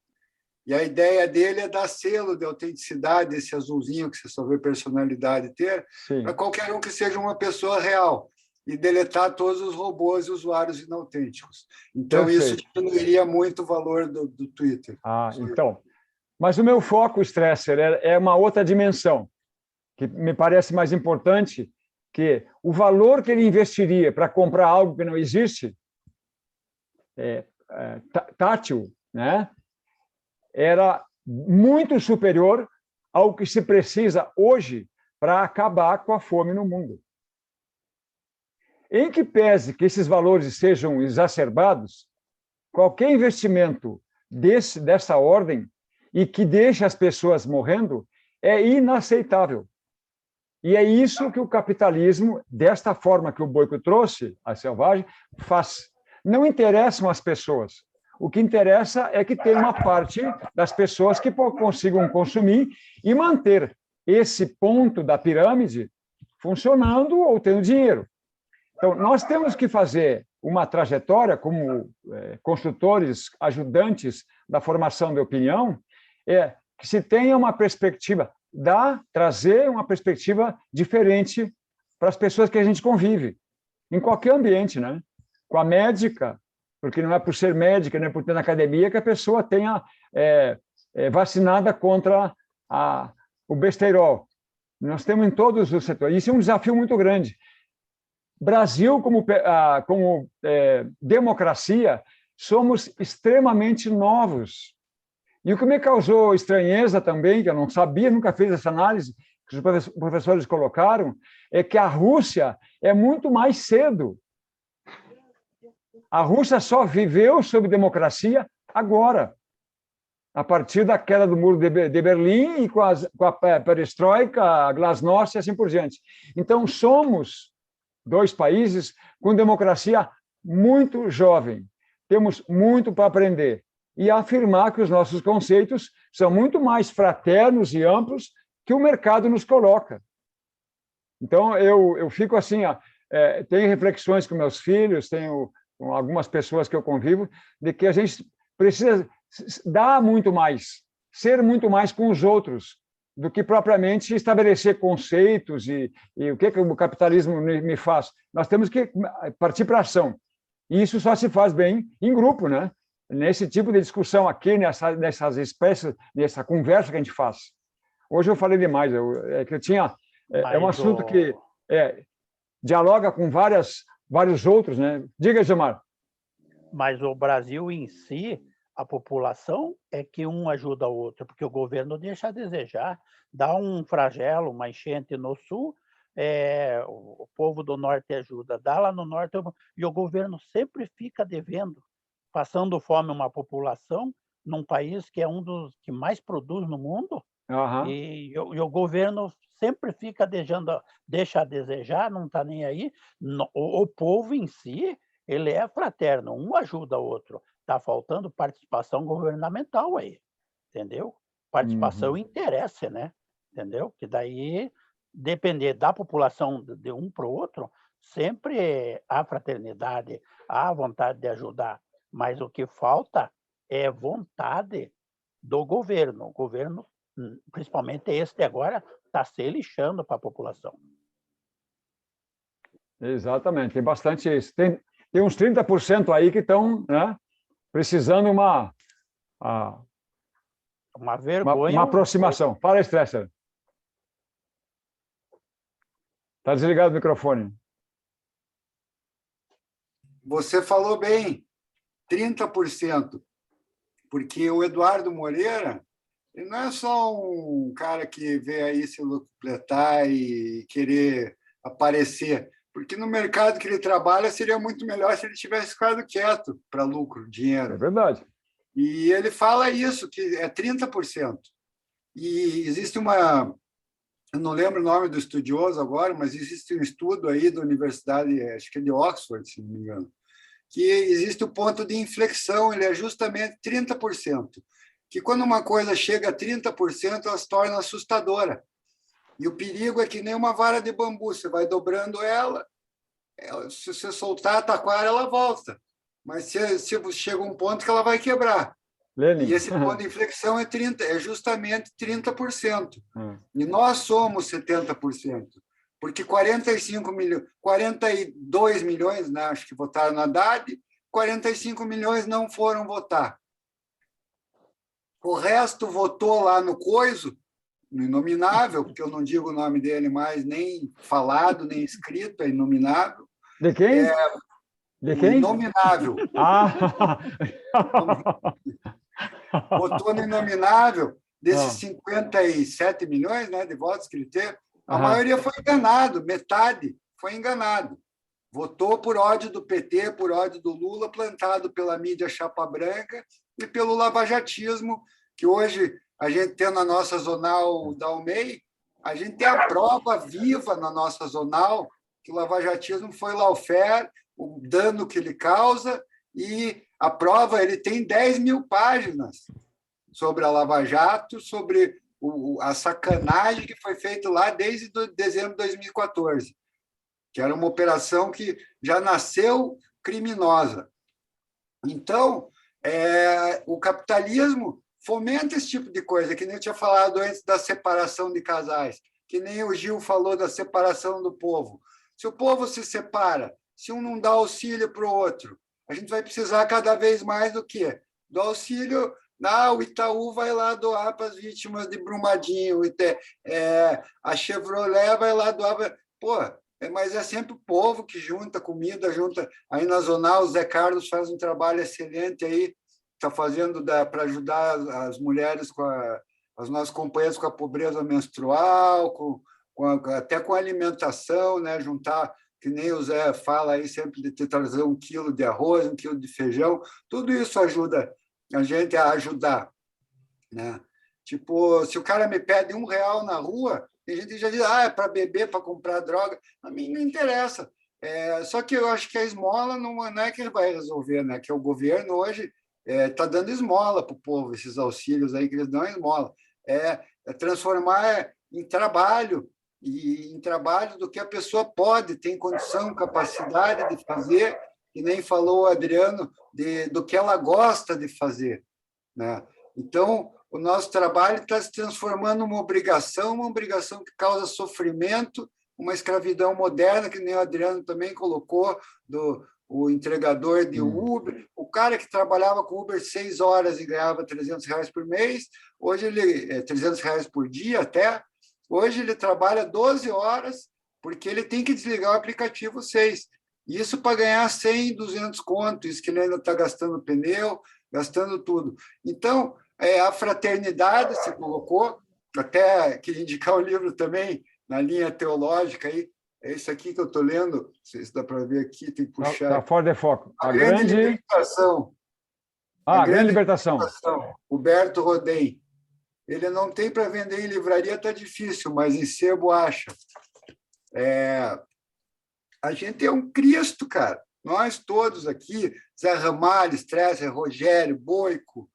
E a ideia dele é dar selo de autenticidade, esse azulzinho que você só vê personalidade ter, para qualquer um que seja uma pessoa real, e deletar todos os robôs e usuários inautênticos. Então, Perfeito. Isso diminuiria muito o valor do Twitter. Então. Mas o meu foco, Stresser, é uma outra dimensão, que me parece mais importante, que o valor que ele investiria para comprar algo que não existe, tátil, né? Era muito superior ao que se precisa hoje para acabar com a fome no mundo. Em que pese que esses valores sejam exacerbados, qualquer investimento dessa ordem e que deixe as pessoas morrendo é inaceitável. E é isso que o capitalismo, desta forma que o Boiko trouxe, a selvagem, faz. Não interessam as pessoas. O que interessa é que tem uma parte das pessoas que consigam consumir e manter esse ponto da pirâmide funcionando ou tendo dinheiro. Então, nós temos que fazer uma trajetória como construtores, ajudantes da formação de opinião, que se tenha uma perspectiva, trazer uma perspectiva diferente para as pessoas que a gente convive, em qualquer ambiente, né? Com a médica, porque não é por ser médica, não é por ter na academia que a pessoa tenha vacinada contra o besteirol. Nós temos em todos os setores. Isso é um desafio muito grande. Brasil, como democracia, somos extremamente novos. E o que me causou estranheza também, que eu não sabia, nunca fiz essa análise, que os professores colocaram, é que a Rússia é muito mais cedo. A Rússia só viveu sob democracia agora, a partir da queda do Muro de Berlim e com a perestroika, a glasnost e assim por diante. Então, somos 2 países com democracia muito jovem. Temos muito para aprender e afirmar que os nossos conceitos são muito mais fraternos e amplos que o mercado nos coloca. Então, eu fico assim, tenho reflexões com meus filhos, tenho com algumas pessoas que eu convivo, de que a gente precisa dar muito mais, ser muito mais com os outros, do que propriamente estabelecer conceitos e o que o capitalismo me faz. Nós temos que partir para a ação. E isso só se faz bem em grupo, né? Nesse tipo de discussão aqui, nessas espécies, nessa conversa que a gente faz. Hoje eu falei demais, é um assunto que dialoga com vários outros, né? Diga, Gilmar. Mas o Brasil em si, a população é que um ajuda o outro, porque o governo deixa a desejar, dá um flagelo, uma enchente no sul, o povo do norte ajuda, dá lá no norte, e o governo sempre fica devendo, passando fome uma população num país que é um dos que mais produz no mundo, e o governo sempre fica deixa a desejar, não está nem aí. O povo em si, ele é fraterno, um ajuda o outro. Está faltando participação governamental aí, entendeu? Participação interessa, né? Entendeu? Que daí, depender da população de um para o outro, sempre há fraternidade, há vontade de ajudar. Mas o que falta é vontade do governo. O governo, principalmente este agora, está se lixando para a população. Exatamente, tem bastante isso. Tem uns 30% aí que estão, né, precisando Uma uma vergonha. aproximação. Fala, Stresser. Está desligado o microfone. Você falou bem, 30%, porque o Eduardo Moreira, ele não é só um cara que vê aí se completar e querer aparecer, porque no mercado que ele trabalha seria muito melhor se ele tivesse ficado quieto para lucro, É dinheiro. verdade. E ele fala isso, que é 30%. E existe uma... Eu não lembro o nome do estudioso agora, mas existe um estudo aí da Universidade, acho que é de Oxford, se não me engano, que existe o ponto de inflexão, ele é justamente 30%. Que quando uma coisa chega a 30%, ela se torna assustadora. E o perigo é que nem uma vara de bambu, você vai dobrando ela, se você soltar a taquara, ela volta. Mas se chega um ponto que ela vai quebrar. Lenin. E esse ponto de inflexão é justamente 30%. E nós somos 70%. Porque 42 milhões, né, acho que votaram na Haddad, 45 milhões não foram votar. O resto votou lá no Coiso, no Inominável, porque eu não digo o nome dele mais, nem falado, nem escrito, é Inominável. De quem? De quem? Inominável. Ah! Votou no Inominável, desses 57 milhões, né, de votos que ele teve, a maioria foi enganado, metade foi enganado. Votou por ódio do PT, por ódio do Lula, plantado pela mídia chapa branca e pelo lavajatismo, que hoje a gente tem na nossa zonal da UMEI, a gente tem a prova viva na nossa zonal que o lavajatismo foi lawfare, o dano que ele causa, e a prova, ele tem 10 mil páginas sobre a Lava Jato, sobre a sacanagem que foi feita lá desde dezembro de 2014, que era uma operação que já nasceu criminosa. Então, o capitalismo fomenta esse tipo de coisa, que nem eu tinha falado antes da separação de casais, que nem o Gil falou da separação do povo. Se o povo se separa, se um não dá auxílio para o outro, a gente vai precisar cada vez mais do quê? Do auxílio. O Itaú vai lá doar para as vítimas de Brumadinho, a Chevrolet vai lá doar. Pô, mas é sempre o povo que junta comida, junta. Aí na Zonal, o Zé Carlos faz um trabalho excelente aí, está fazendo para ajudar as mulheres, as nossas companheiras com a pobreza menstrual, até com a alimentação, né? Juntar, que nem o Zé fala aí sempre de trazer 1 quilo de arroz, 1 quilo de feijão, tudo isso ajuda a gente a ajudar, né? Tipo, se o cara me pede R$1 na rua, a gente já diz, é para beber, para comprar droga. A mim não interessa. Só que eu acho que a esmola não é que ele vai resolver, né? Que o governo hoje está dando esmola para o povo, esses auxílios aí que eles dão esmola. Transformar em trabalho, e em trabalho do que a pessoa pode, tem condição, capacidade de fazer, e nem falou o Adriano, do que ela gosta de fazer, né? Então, o nosso trabalho está se transformando numa obrigação que causa sofrimento, uma escravidão moderna, que nem o Adriano também colocou, o entregador de Uber, o cara que trabalhava com Uber 6 horas e ganhava R$300 por mês, hoje ele R$300 por dia até, hoje ele trabalha 12 horas, porque ele tem que desligar o aplicativo 6. Isso para ganhar 100, 200 contos, isso que ele ainda está gastando pneu, gastando tudo. Então, a fraternidade se colocou, até queria indicar o livro também, na linha teológica, aí, é isso aqui que eu estou lendo, não sei se dá para ver aqui, tem que puxar. Está fora de foco. A Grande Libertação. A Grande Libertação. Huberto Rodem. Ele não tem para vender em livraria, está difícil, mas em sebo acha. A gente é um Cristo, cara. Nós todos aqui, Zé Ramalho, Stresser, Rogério, Boico,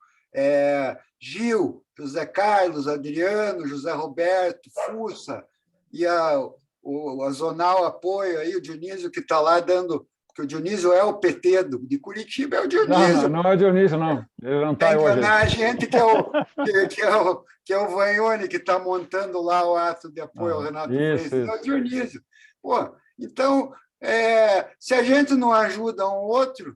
Gil, José Carlos, Adriano, José Roberto, Fussa, e a Zonal Apoio, aí, o Dionísio que está lá dando, porque o Dionísio é o PT de Curitiba, é o Dionísio. Não é o Dionísio, não. Ele não está hoje. Enganar a gente que é o Vanhone, que está montando lá o ato de apoio ao Renato Freixo, é o Dionísio. Pô, então, Se a gente não ajuda um outro,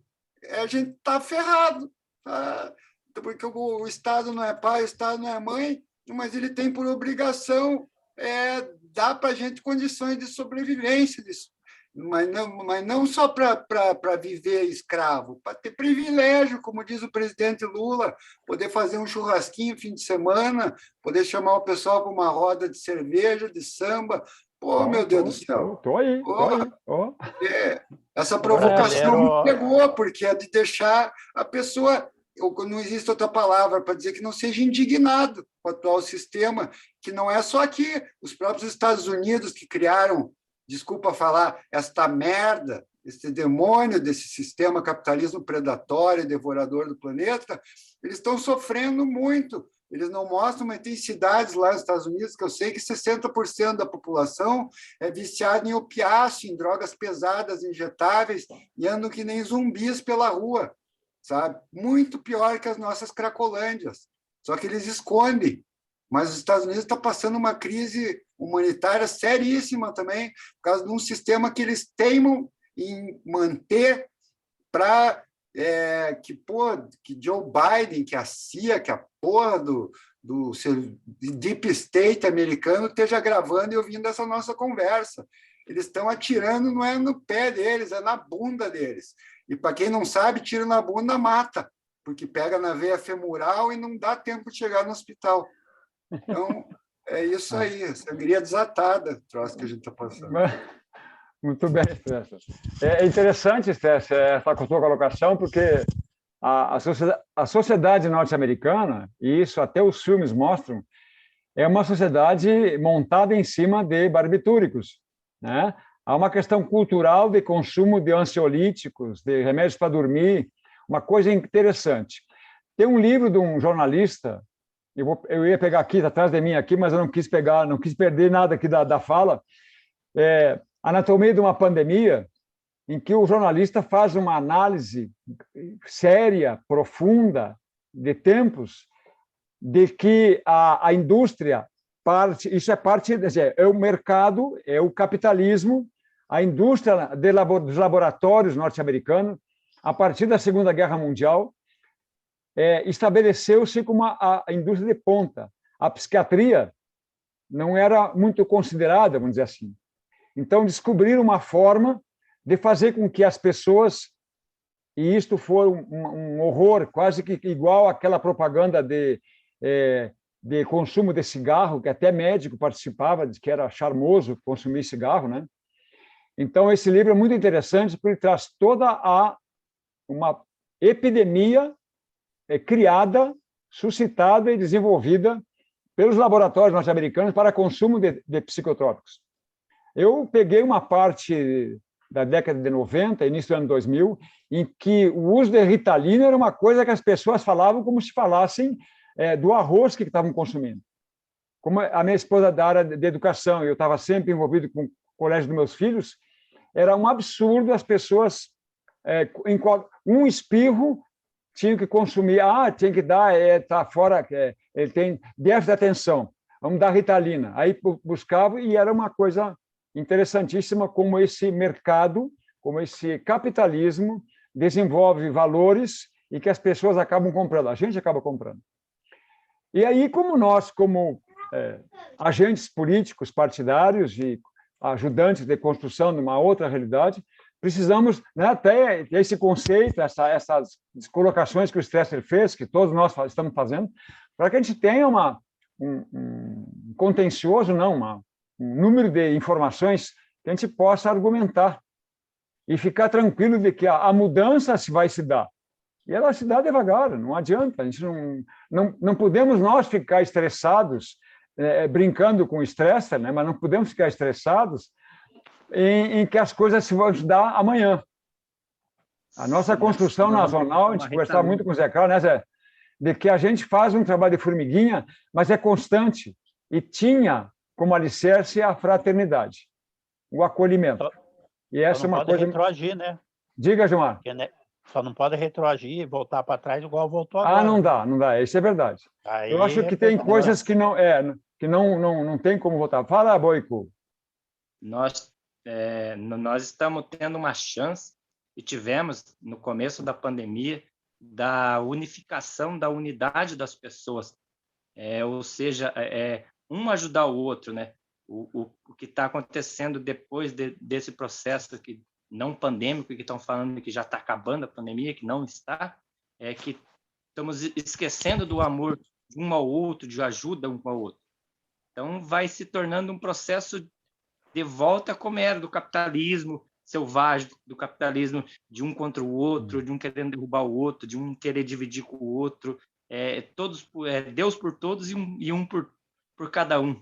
a gente está ferrado. Tá? Porque o Estado não é pai, o Estado não é mãe, mas ele tem por obrigação dar para a gente condições de sobrevivência, mas não só para viver escravo, para ter privilégio, como diz o presidente Lula, poder fazer um churrasquinho fim de semana, poder chamar o pessoal para uma roda de cerveja, de samba. Pô, meu Deus do céu. Estou aí. Essa provocação me pegou, porque é de deixar a pessoa... Não existe outra palavra para dizer que não seja indignado com o atual sistema, que não é só aqui. Os próprios Estados Unidos que criaram, desculpa falar, esta merda, esse demônio desse sistema capitalismo predatório e devorador do planeta, eles estão sofrendo muito. Eles não mostram, mas tem cidades lá nos Estados Unidos que eu sei que 60% da população é viciada em opiáceo, em drogas pesadas, injetáveis, e andam que nem zumbis pela rua. Sabe? Muito pior que as nossas cracolândias. Só que eles escondem. Mas os Estados Unidos estão passando uma crise humanitária seríssima também, por causa de um sistema que eles teimam em manter para que Joe Biden, que a CIA, que a porra do Deep State americano esteja gravando e ouvindo essa nossa conversa. Eles estão atirando, não é no pé deles, é na bunda deles. E, para quem não sabe, tiro na bunda mata, porque pega na veia femoral e não dá tempo de chegar no hospital. Então, é isso aí, sangria desatada, o troço que a gente está passando. Muito bem, Stresser. É interessante, Stresser, essa sua colocação, porque a sociedade norte-americana, e isso até os filmes mostram, é uma sociedade montada em cima de barbitúricos, né? Há uma questão cultural de consumo de ansiolíticos, de remédios para dormir, uma coisa interessante. Tem um livro de um jornalista, eu ia pegar aqui, atrás de mim aqui, mas eu não quis pegar, não quis perder nada aqui da fala, Anatomia de uma Pandemia, em que o jornalista faz uma análise séria, profunda, de tempos, de que a indústria, isso é parte, é o mercado, é o capitalismo, a indústria dos laboratórios norte-americanos, a partir da Segunda Guerra Mundial, estabeleceu-se como a indústria de ponta. A psiquiatria não era muito considerada, vamos dizer assim. Então, descobriram uma forma de fazer com que as pessoas, e isto foi um horror, quase que igual àquela propaganda de consumo de cigarro, que até médico participava, de que era charmoso consumir cigarro, né? Então, esse livro é muito interessante, porque ele traz toda uma epidemia criada, suscitada e desenvolvida pelos laboratórios norte-americanos para consumo de psicotrópicos. Eu peguei uma parte da década de 90, início do ano 2000, em que o uso de Ritalina era uma coisa que as pessoas falavam como se falassem do arroz que estavam consumindo. Como a minha esposa da área de educação, eu estava sempre envolvido com o colégio dos meus filhos, era um absurdo as pessoas, um espirro, tinham que consumir, tinha que dar, está fora, ele tem déficit de atenção, vamos dar Ritalina. Aí buscava e era uma coisa interessantíssima como esse mercado, como esse capitalismo desenvolve valores e que as pessoas acabam comprando, a gente acaba comprando. E aí, como nós, como agentes políticos partidários e ajudantes de construção de uma outra realidade, precisamos, né, até esse conceito, essas colocações que o Stresser fez, que todos nós estamos fazendo, para que a gente tenha um contencioso, um número de informações que a gente possa argumentar e ficar tranquilo de que a mudança vai se dar. E ela se dá devagar, não adianta. A gente não podemos nós ficar estressados, brincando com o estresse, né? Mas não podemos ficar estressados em que as coisas se vão dar amanhã. A nossa construção nacional, a gente conversava muito com o Zé Carlos, né, Zé? De que a gente faz um trabalho de formiguinha, mas é constante. E tinha como alicerce a fraternidade, o acolhimento. E essa é uma coisa... retroagir, né? Diga, Gilmar. Só não pode retroagir e voltar para trás igual voltou agora. Não dá, isso é verdade. Aí eu acho que tem coisas que não tem como voltar. Fala, Boico. Nós nós estamos tendo uma chance, e tivemos no começo da pandemia, da unificação, da unidade das pessoas, ou seja, um ajudar o outro, né? O que está acontecendo depois desse processo que não pandêmico, que estão falando que já está acabando a pandemia, que não está, é que estamos esquecendo do amor de um ao outro, de ajuda um ao outro. Então, vai se tornando um processo de volta como era do capitalismo selvagem, do capitalismo de um contra o outro, de um querendo derrubar o outro, de um querer dividir com o outro, todos, Deus por todos e um por cada um,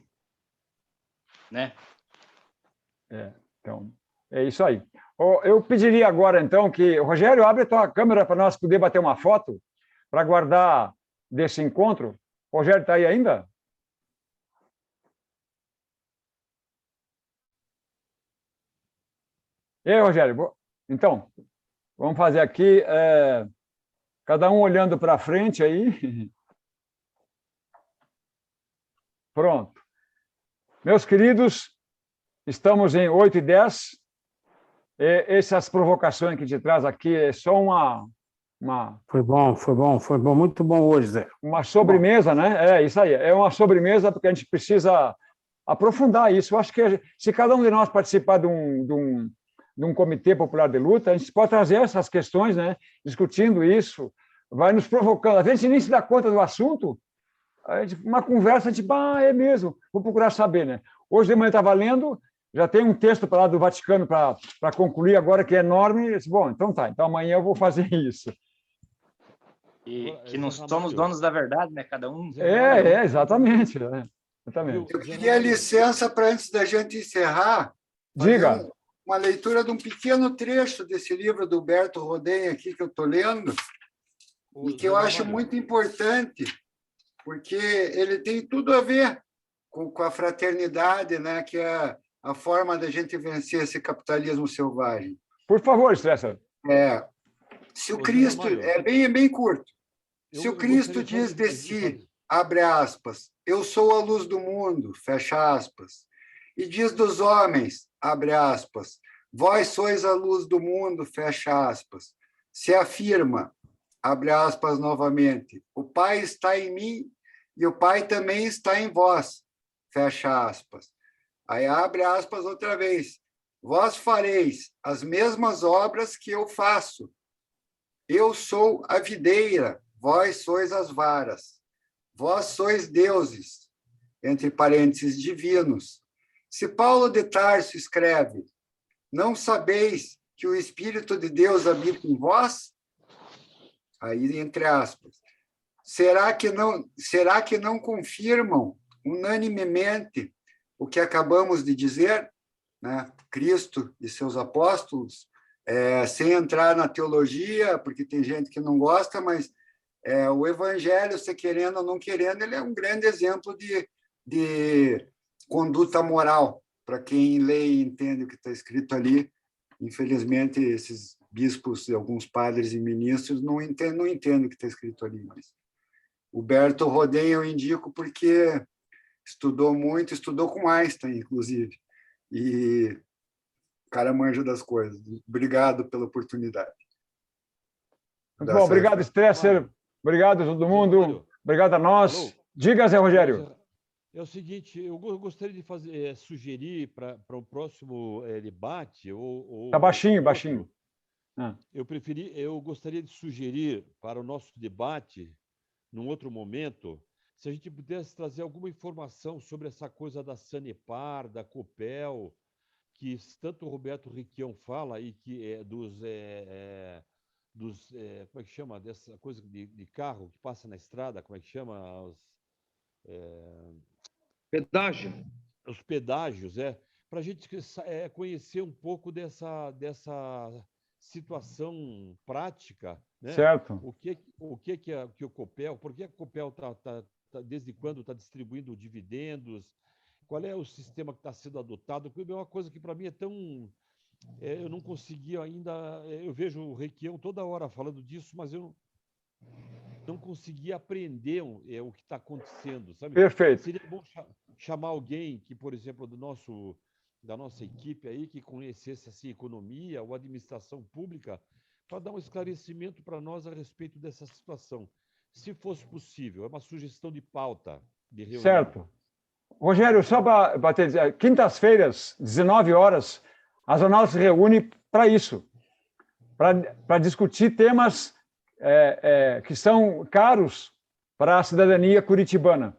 né? Então, é isso aí. Eu pediria agora, então, que... Rogério, abre a tua câmera para nós poder bater uma foto para guardar desse encontro. Rogério, está aí ainda? E aí, Rogério? Então, vamos fazer aqui, cada um olhando para frente aí. Pronto. Meus queridos, estamos em 8h10. Essas provocações que te traz aqui é só uma... Foi bom, muito bom hoje, Zé. Uma sobremesa, né? É isso aí, é uma sobremesa porque a gente precisa aprofundar isso. Eu acho que se cada um de nós participar de um comitê popular de luta, a gente pode trazer essas questões, né? Discutindo isso, vai nos provocando. Às vezes a gente nem se dá conta do assunto, uma conversa, tipo, é mesmo, vou procurar saber, né? Hoje de manhã estava lendo, já tem um texto para lá do Vaticano para concluir agora, que é enorme. Eu disse, bom, então tá, então amanhã eu vou fazer isso. E que não somos donos da verdade, né? Cada um. Exatamente. Exatamente. Eu queria licença para, antes da gente encerrar, diga. Uma leitura de um pequeno trecho desse livro do Berto Rodin aqui que eu estou lendo, e que eu acho muito importante, porque ele tem tudo a ver com a fraternidade, né? Que é a forma da gente vencer esse capitalismo selvagem. Por favor, Stressler. Se o Cristo... É bem curto. Se o Cristo diz de si, abre aspas, eu sou a luz do mundo, fecha aspas, e diz dos homens, abre aspas, vós sois a luz do mundo, fecha aspas, se afirma, abre aspas novamente, o Pai está em mim e o Pai também está em vós, fecha aspas. Aí abre aspas outra vez, vós fareis as mesmas obras que eu faço. Eu sou a videira, vós sois as varas. Vós sois deuses, entre parênteses, divinos. Se Paulo de Tarso escreve, não sabeis que o Espírito de Deus habita em vós? Aí, entre aspas. Será que não confirmam unanimemente o que acabamos de dizer, né? Cristo e seus apóstolos, sem entrar na teologia, porque tem gente que não gosta, mas o Evangelho, se querendo ou não querendo, ele é um grande exemplo de conduta moral, para quem lê e entende o que está escrito ali. Infelizmente, esses bispos, alguns padres e ministros não entendem o que está escrito ali. Mas o Berto Rodin eu indico porque estudou muito, estudou com Einstein, inclusive, e o cara manja das coisas. Obrigado pela oportunidade. Bom, obrigado, Stressler. Obrigado a todo mundo. Obrigado a nós. Alô? Diga, Zé Rogério. É o seguinte, eu gostaria de sugerir para o próximo debate... Está baixinho. Eu gostaria de sugerir para o nosso debate, num outro momento, se a gente pudesse trazer alguma informação sobre essa coisa da Sanepar, da Copel, que tanto o Roberto Requião fala, e que é como é que chama, dessa coisa de carro que passa na estrada, como é que chama? Pedágio. Os pedágios, para a gente conhecer um pouco dessa situação prática, né? Certo. O que o Copel, por que a Copel desde quando está distribuindo dividendos, qual é o sistema que está sendo adotado, é uma coisa que para mim é tão... eu não consegui ainda... Eu vejo o Requião toda hora falando disso, mas eu não consegui aprender o que está acontecendo, sabe? Perfeito. Seria bom chamar alguém que, por exemplo, do nosso da nossa equipe aí que conhecesse assim, economia ou administração pública para dar um esclarecimento para nós a respeito dessa situação. Se fosse possível, é uma sugestão de pauta de reunião. Certo. Rogério, só para te dizer, quintas-feiras, 19 horas, a Zonal se reúne para isso, para discutir temas que são caros para a cidadania curitibana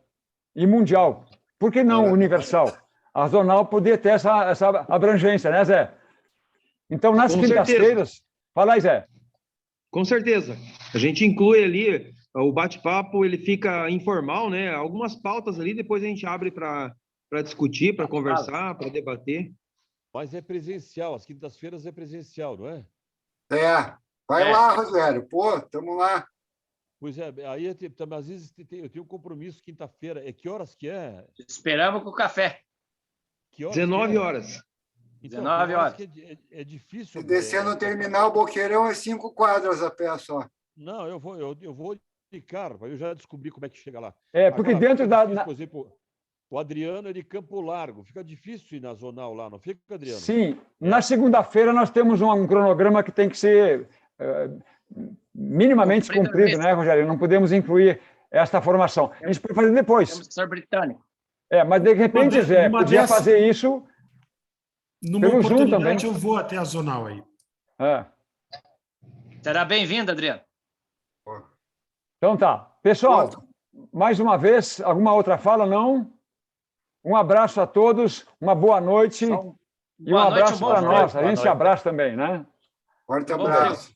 e mundial. Por que não universal? A Zonal poderia ter essa abrangência, né, Zé? Então, nas quintas-feiras... Fala aí, Zé. Com certeza. A gente inclui ali, o bate-papo, ele fica informal, né? Algumas pautas ali, depois a gente abre para discutir, para conversar, para debater. Mas é presencial, as quintas-feiras é presencial, não é? Vai lá, Rogério. Pô, estamos lá. Pois é, aí às vezes eu tenho um compromisso quinta-feira. Que horas que é? Esperamos com o café. Que horas 19 horas. Então, 19 horas. É difícil. Se descer no terminal Boqueirão, é 5 quadras a pé só. Não, eu vou de carro, eu já descobri como é que chega lá. Porque dentro da... Difícil, por exemplo, o Adriano é de Campo Largo. Fica difícil ir na Zonal lá, não fica, Adriano? Sim. Na segunda-feira nós temos um cronograma que tem que ser minimamente cumprido, né, Rogério? Não podemos incluir esta formação. A gente pode fazer depois. Temos que ser britânico. Mas de repente, Zé, podia fazer isso... Numa pelo Zoom oportunidade, também. eu vou até a Zonal aí. Será bem-vindo, Adriano. Então tá. Pessoal, mais uma vez, alguma outra fala? Não? Um abraço a todos, uma boa noite e um abraço para nós. A gente se abraça também, né? Forte abraço.